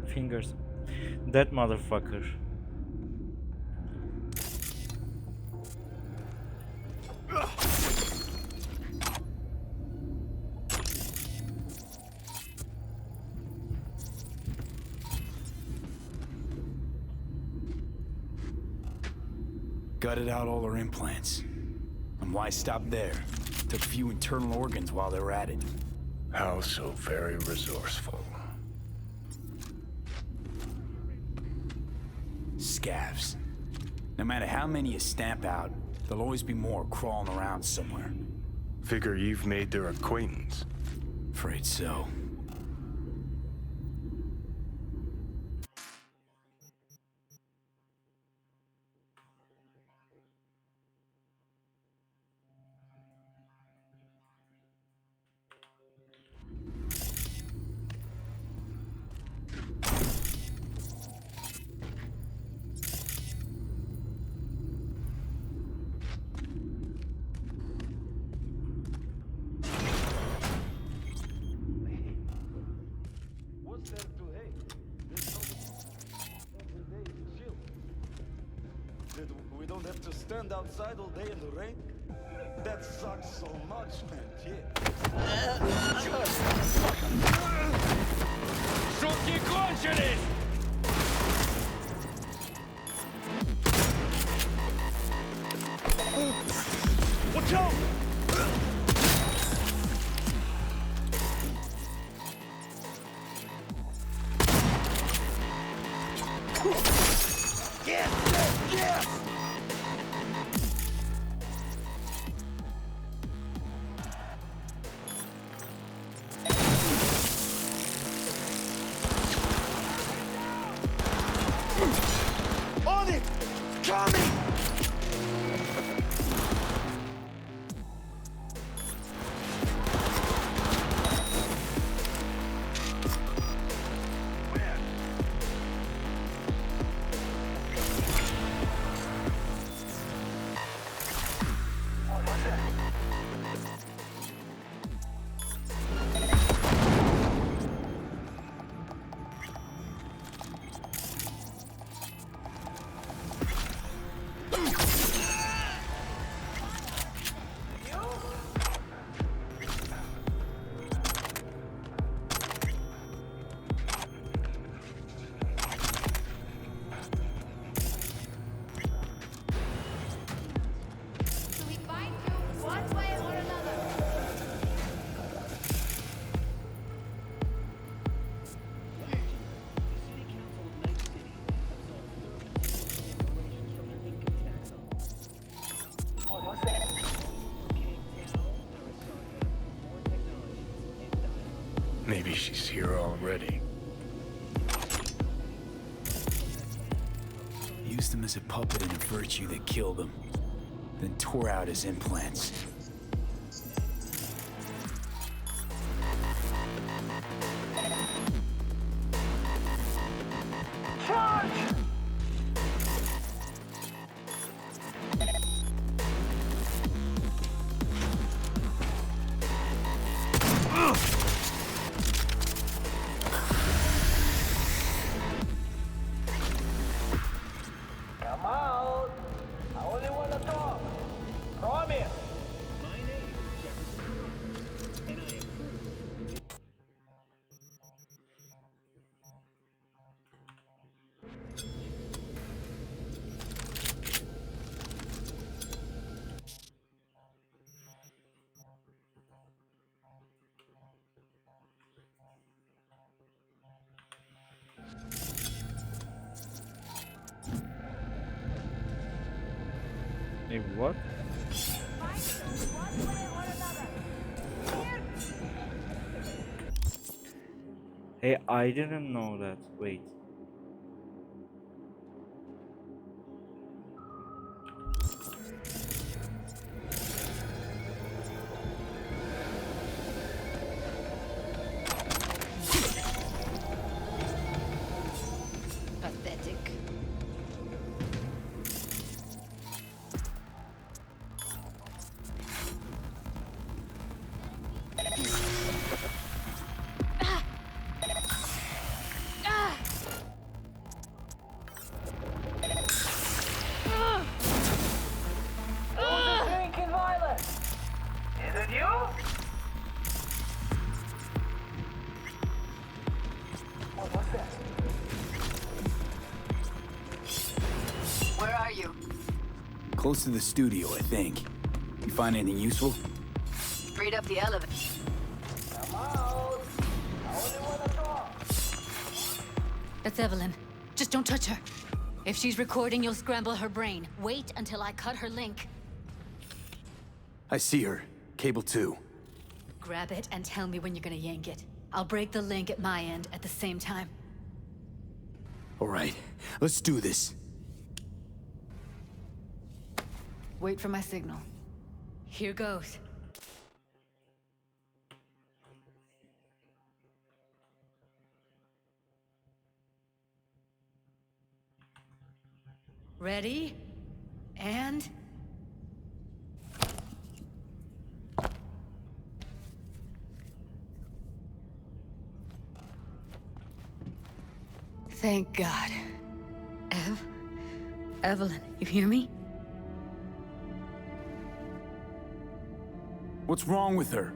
Fingers. That motherfucker. Gutted out all her implants. And why stop there? Took a few internal organs while they were at it. How so very resourceful. Scavs. No matter how many you stamp out, there'll always be more crawling around somewhere. Figure you've made their acquaintance. Afraid so. We don't have to stand outside all day in the rain. That sucks so much, man. Шутки кончились! Watch out! Maybe she's here already. Used him as a puppet in a virtue that killed him, then tore out his implants. Charge! Come out! I only want to talk. Promise! My name is Jefferson, and I approve. Hey, what? Hey, I didn't know that. Wait. Pathetic. Who's drinking violence? Is it you? What was that? Where are you? Close to the studio, I think. You find anything useful? Freed up the elevator. Come out! I only want to talk. That's Evelyn. Just don't touch her. If she's recording, you'll scramble her brain. Wait until I cut her link. I see her. Cable 2. Grab it and tell me when you're gonna yank it. I'll break the link at my end at the same time. All right, let's do this. Wait for my signal. Here goes. Ready? And... Thank God. Evelyn, you hear me? What's wrong with her?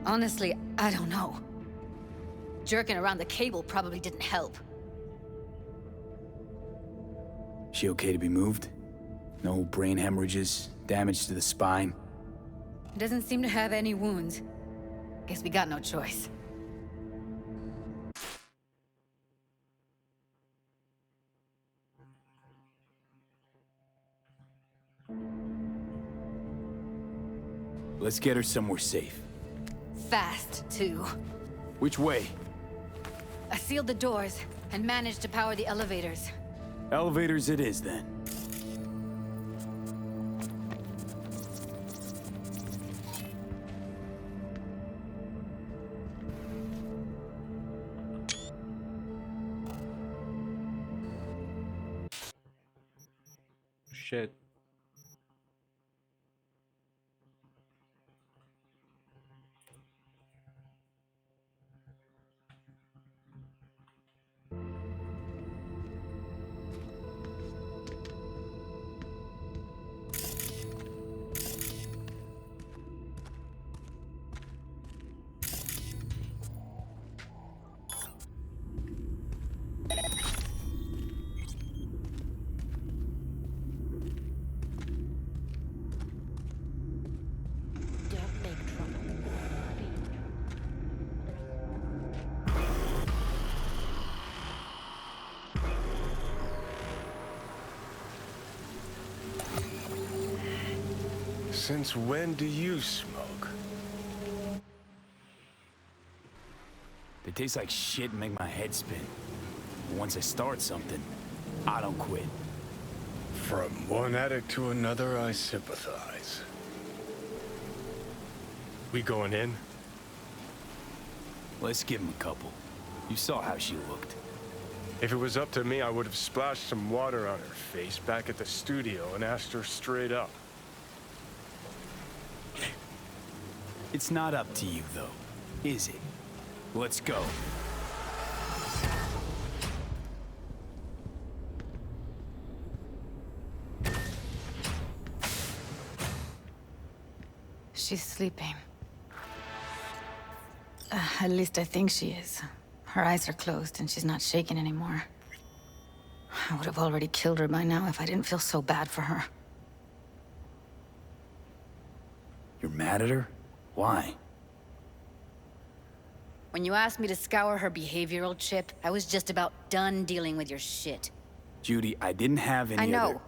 Honestly, I don't know. Jerking around the cable probably didn't help. She okay to be moved? No brain hemorrhages, damage to the spine? Doesn't seem to have any wounds. Guess we got no choice. Let's get her somewhere safe. Fast, too. Which way? I sealed the doors and managed to power the elevators. Elevators it is, then. Shit. Since when do you smoke? They taste like shit and make my head spin. But once I start something, I don't quit. From one addict to another, I sympathize. We going in? Let's give him a couple. You saw how she looked. If it was up to me, I would have splashed some water on her face back at the studio and asked her straight up. It's not up to you, though, is it? Let's go. She's sleeping. At least I think she is. Her eyes are closed and she's not shaking anymore. I would have already killed her by now if I didn't feel so bad for her. You're mad at her? Why? When you asked me to scour her behavioral chip, I was just about done dealing with your shit. Judy, I didn't have any I know. other...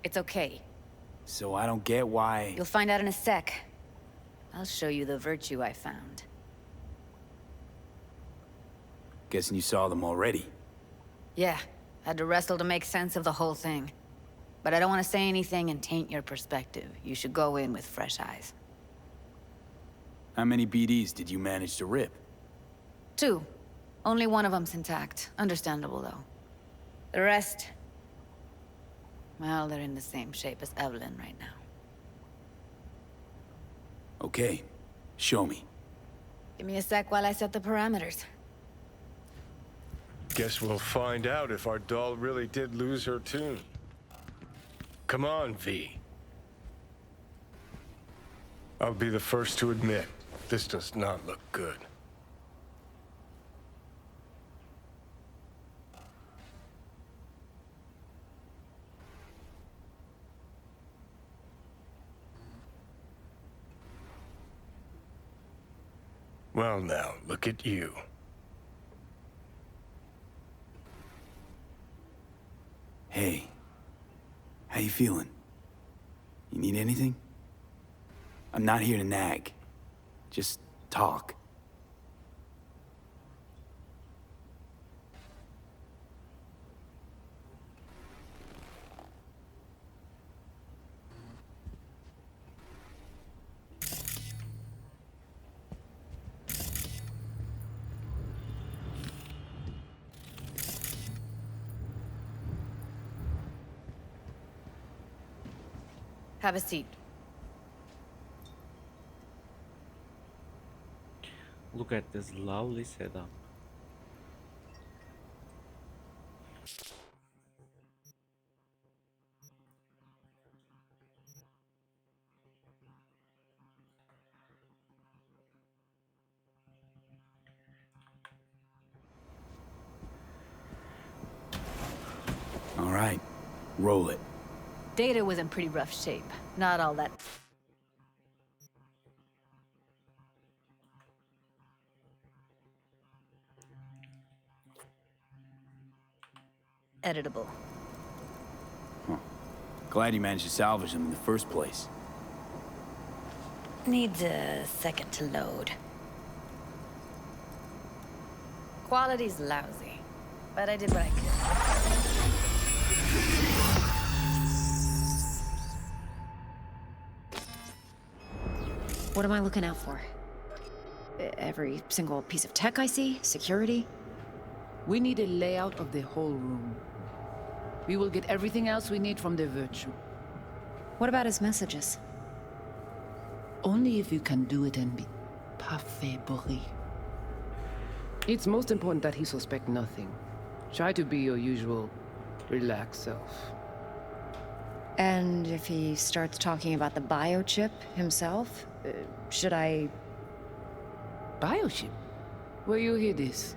It's okay. So I don't get why... You'll find out in a sec. I'll show you the virtue I found. Guessing you saw them already. Yeah, had to wrestle to make sense of the whole thing. But I don't want to say anything and taint your perspective. You should go in with fresh eyes. How many BDs did you manage to rip? 2. Only one of them's intact. Understandable, though. The rest... well, they're in the same shape as Evelyn right now. Okay. Show me. Give me a sec while I set the parameters. Guess we'll find out if our doll really did lose her tune. Come on, V. I'll be the first to admit, this does not look good. Well now, look at you. Hey. How you feeling? You need anything? I'm not here to nag. Just talk. Have a seat. Look at this lovely setup. All right. Roll it. Data was in pretty rough shape. Not all that... editable. Huh. Glad you managed to salvage them in the first place. Needs a second to load. Quality's lousy, but I did what I could. What am I looking out for? Every single piece of tech I see? Security? We need a layout of the whole room. We will get everything else we need from the virtue. What about his messages? Only if you can do it and be parfait bourré. It's most important that he suspect nothing. Try to be your usual, relaxed self. And if he starts talking about the biochip himself, should I... Biochip? Where you hear this?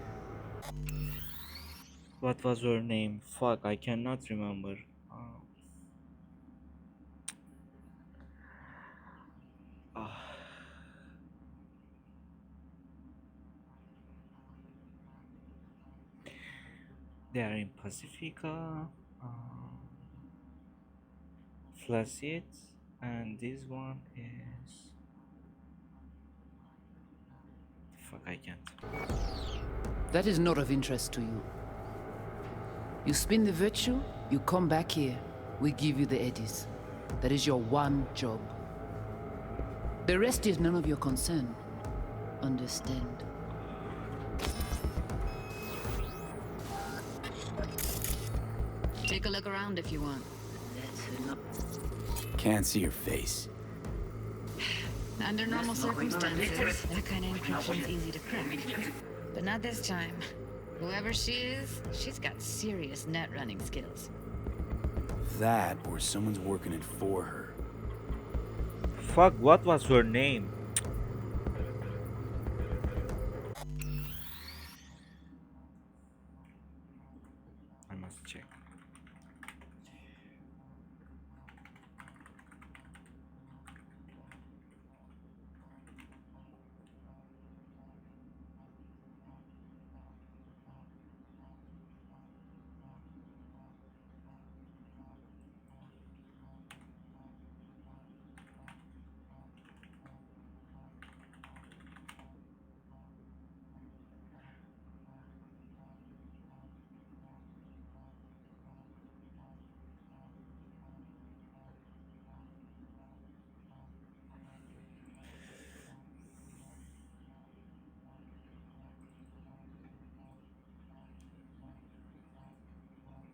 What was her name? Fuck, I cannot remember. They are in Pacifica, Flacid, and this one is... Fuck, I can't. That is not of interest to you. You spin the virtue, you come back here. We give you the eddies. That is your one job. The rest is none of your concern. Understand? Take a look around if you want. Can't see your face. Under normal circumstances, that kind of encryption's easy to crack. But not this time. Whoever she is, she's got serious net running skills. That, or someone's working it for her. Fuck, what was her name? I must check.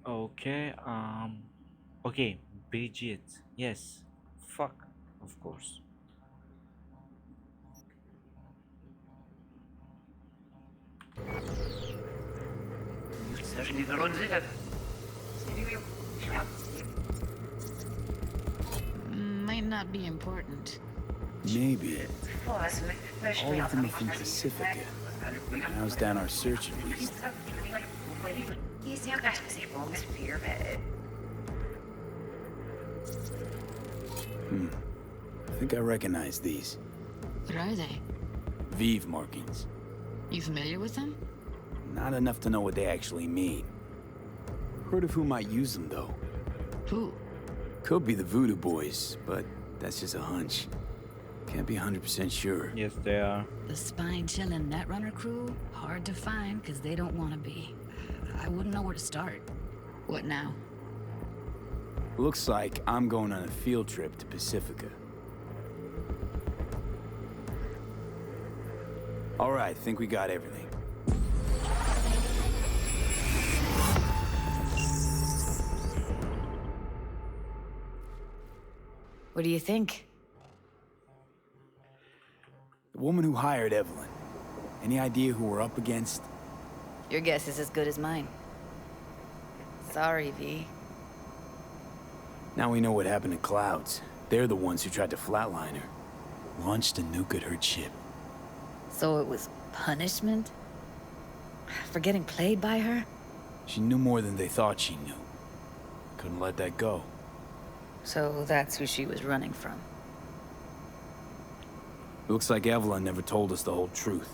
Okay, okay, Bridget. Yes. Fuck, of course. Might not be important. Maybe. All of them are from Pacifica. Now's down our search at least. I think I recognize these. What are they? Vive markings. You familiar with them? Not enough to know what they actually mean. Heard of who might use them, though. Who? Could be the Voodoo Boys, but that's just a hunch. Can't be 100% sure. Yes, they are. The spine-chilling Netrunner crew? Hard to find, because they don't want to be. I wouldn't know where to start. What now? Looks like I'm going on a field trip to Pacifica. All right, think we got everything. What do you think? The woman who hired Evelyn. Any idea who we're up against? Your guess is as good as mine. Sorry, V. Now we know what happened to Clouds. They're the ones who tried to flatline her. Launched a nuke at her ship. So it was punishment? For getting played by her? She knew more than they thought she knew. Couldn't let that go. So that's who she was running from. Looks like Evelyn never told us the whole truth.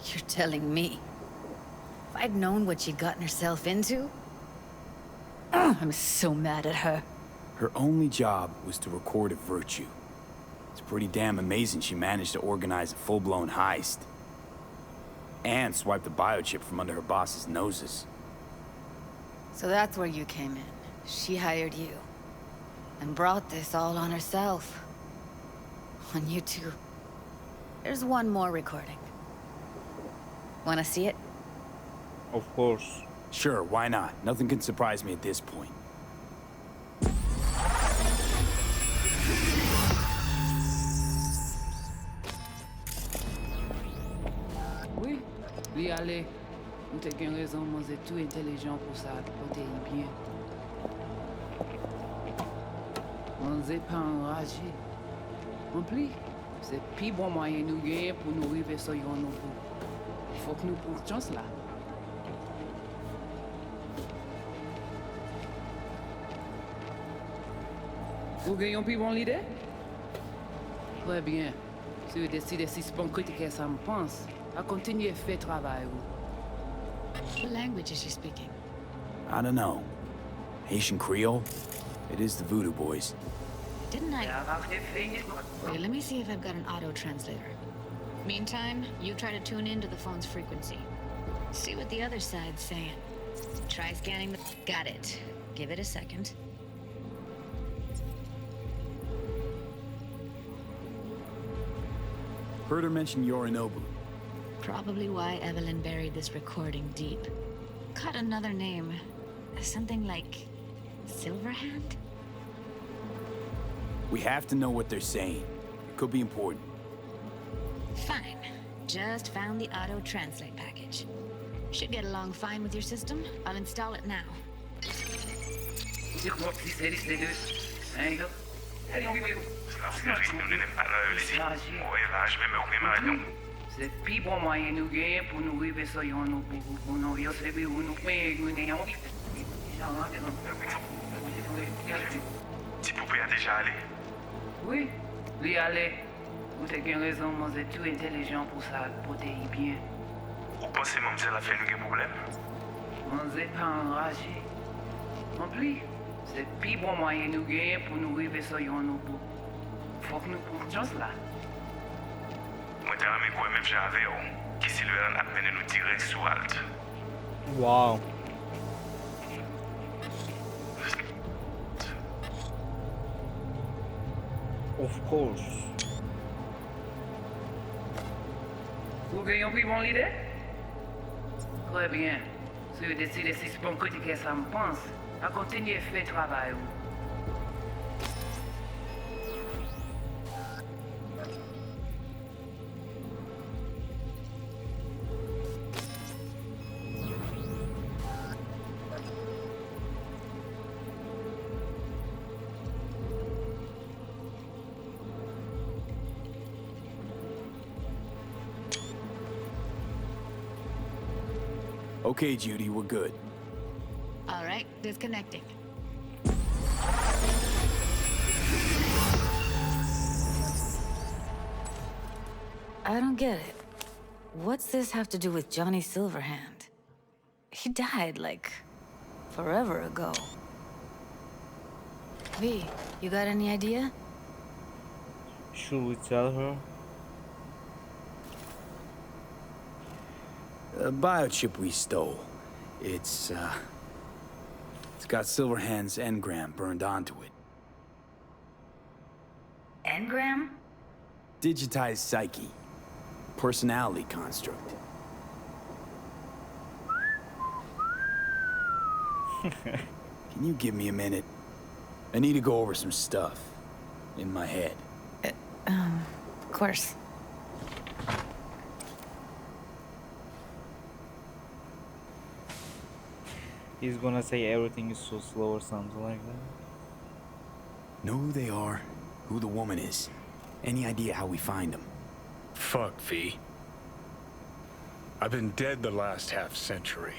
You're telling me? If I'd known what she'd gotten herself into? I'm so mad at her. Her only job was to record a virtue. It's pretty damn amazing she managed to organize a full-blown heist. And swipe the biochip from under her boss's noses. So that's where you came in. She hired you. And brought this all on herself. On you two. There's one more recording. Wanna see it? Of course. Sure, why not? Nothing can surprise me at this point. Oui, li ale. Ou te gen raison, moi c'est tout intelligent pour ça, côté bien. On n'est pas enragé. En plus, c'est plus bon moyen nous gagner pour nous arriver sur yon nouveau. Il faut que nous prenions chance là. Vous gagnez plus bon l'idée? Très bien. Si vous décidez si c'est bon critiquer ça me pense, à continuer à faire travail. What language is she speaking? I don't know. Haitian Creole? It is the Voodoo Boys. Didn't I? Wait, let me see if I've got an auto translator. Meantime, you try to tune into the phone's frequency. See what the other side's saying. Try scanning the... Got it. Give it a second. Heard her mention Yorinobu. Probably why Evelyn buried this recording deep. Caught another name. Something like... Silverhand? We have to know what they're saying. It could be important. Fine. Just found the auto-translate package. Should get along fine with your system. I'll install it now. C'est plus bon moyen nous gagner pour nous arriver sur yon pour nous yo c'est bien nous payer nous gagnons. Tu pouvais déjà aller. Oui, lui aller. Vous avez raison, moi c'est tout intelligent pour ça, pour te bien. Vous pensez que ça a fait nous un problème? On n'est pas enragé. Non plus, c'est plus bon moyen nous gagner pour nous arriver sur yon pour. Faut que nous prenions chance là. Moi, je suis même j'avais qui si le a mené nous tirer sous halte. Wow. Of course. Vous gagnez pris mon idée? Très bien. Si vous décidez si c'est bon côté que ça me pense, à continuer à faire le travail. Okay, Judy, we're good. All right, disconnecting. I don't get it. What's this have to do with Johnny Silverhand? He died, like, forever ago. V, you got any idea? Should we tell her? A biochip we stole. It's got Silverhand's engram burned onto it. Engram? Digitized psyche. Personality construct. Can you give me a minute? I need to go over some stuff. In my head. Of course. He's gonna say everything is so slow or something like that. Know who they are, who the woman is. Any idea how we find them? Fuck, V. I've been dead the last half-century.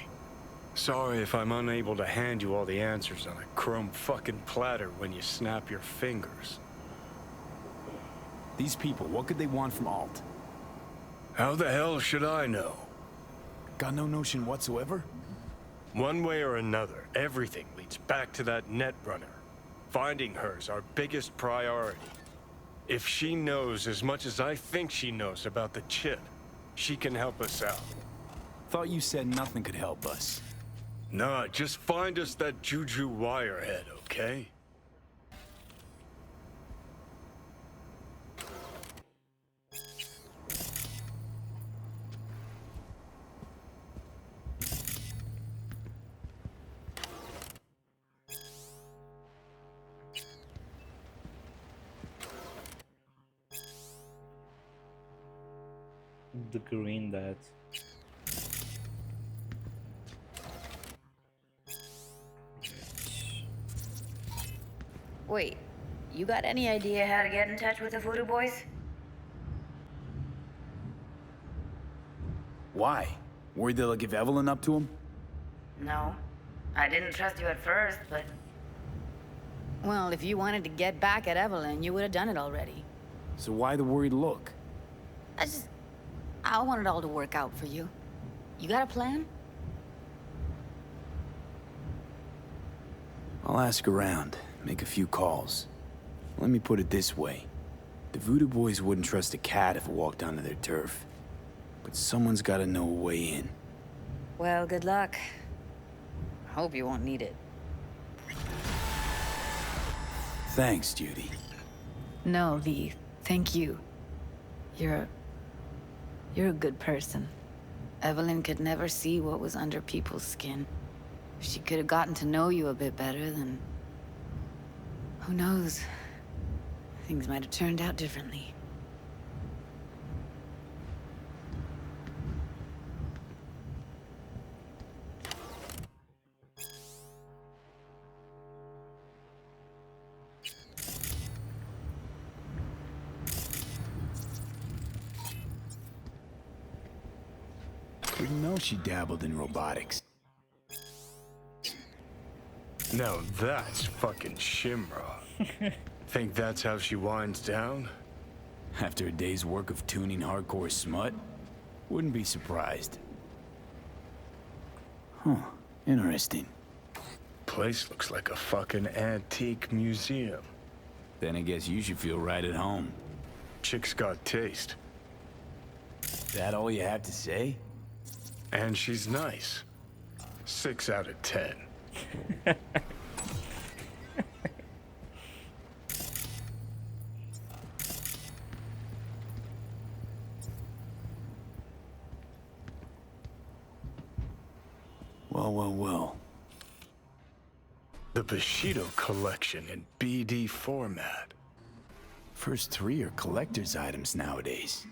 Sorry if I'm unable to hand you all the answers on a chrome fucking platter when you snap your fingers. These people, what could they want from Alt? How the hell should I know? Got no notion whatsoever? One way or another, everything leads back to that Netrunner. Finding her's our biggest priority. If she knows as much as I think she knows about the chip, she can help us out. Thought you said nothing could help us. Nah, just find us that Juju wirehead, okay? The green that. Wait, you got any idea how to get in touch with the Voodoo Boys? Why? Worried they'll give Evelyn up to him? No. I didn't trust you at first, but... Well, if you wanted to get back at Evelyn, you would have done it already. So why the worried look? I want it all to work out for you. You got a plan? I'll ask around, make a few calls. Let me put it this way. The Voodoo Boys wouldn't trust a cat if it walked onto their turf. But someone's gotta know a way in. Well, good luck. I hope you won't need it. Thanks, Judy. No, V. Thank you. You're a good person. Evelyn could never see what was under people's skin. If she could have gotten to know you a bit better, then... who knows? Things might have turned out differently. Didn't know she dabbled in robotics. Now that's fucking Shimra. Think that's how she winds down? After a day's work of tuning hardcore smut? Wouldn't be surprised. Huh, interesting. Place looks like a fucking antique museum. Then I guess you should feel right at home. Chick's got taste. That all you have to say? And she's nice. 6 out of 10. Well. The Bushido collection in BD format. First 3 are collector's items nowadays.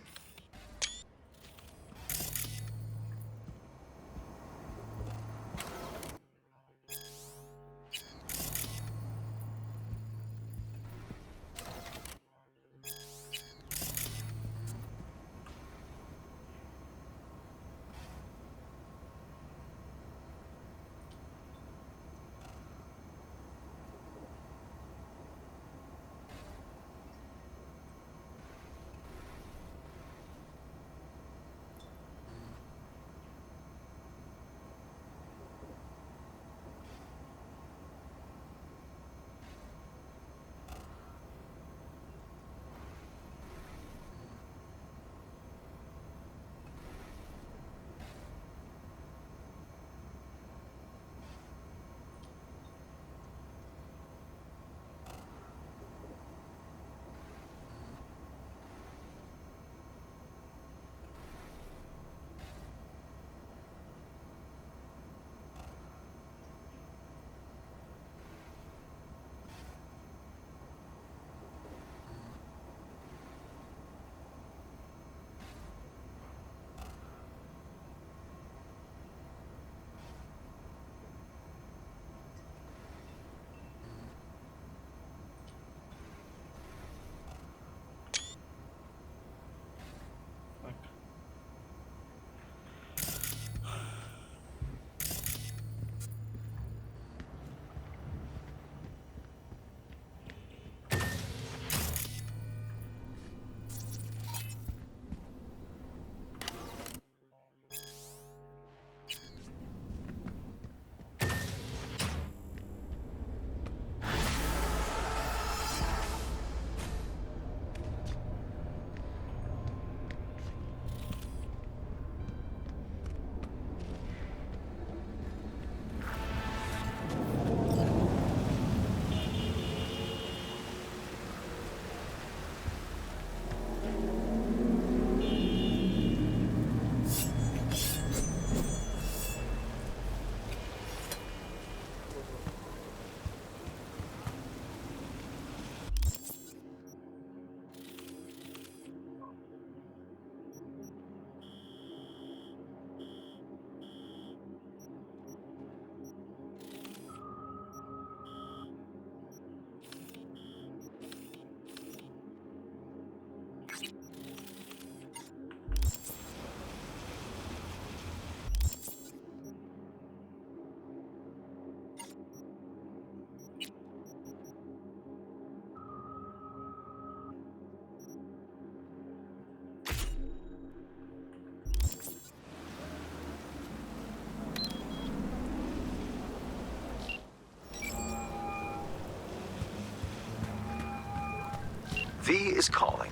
V is calling.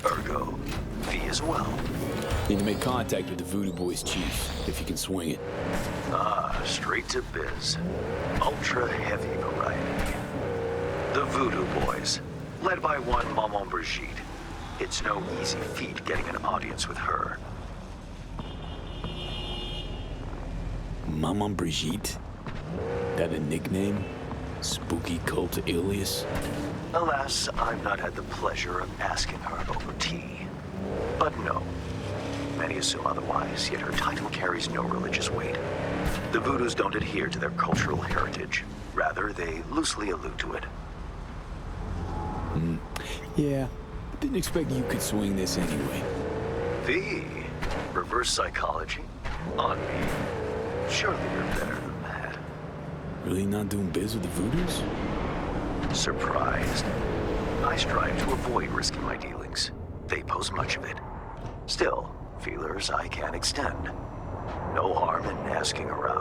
Ergo, V as well. Need to make contact with the Voodoo Boys chief, if you can swing it. Ah, straight to biz. Ultra heavy variety. The Voodoo Boys, led by one Maman Brigitte. It's no easy feat getting an audience with her. Maman Brigitte? That a nickname? Spooky cult alias? Alas, I've not had the pleasure of asking her over tea. But no. Many assume otherwise, yet her title carries no religious weight. The Voodoos don't adhere to their cultural heritage. Rather, they loosely allude to it. Yeah, didn't expect you could swing this anyway. V. Reverse psychology? On me. Surely you're better than that. Really not doing biz with the Voodoos? Surprised. I strive to avoid risking my dealings. They pose much of it. Still, feelers I can extend. No harm in asking around.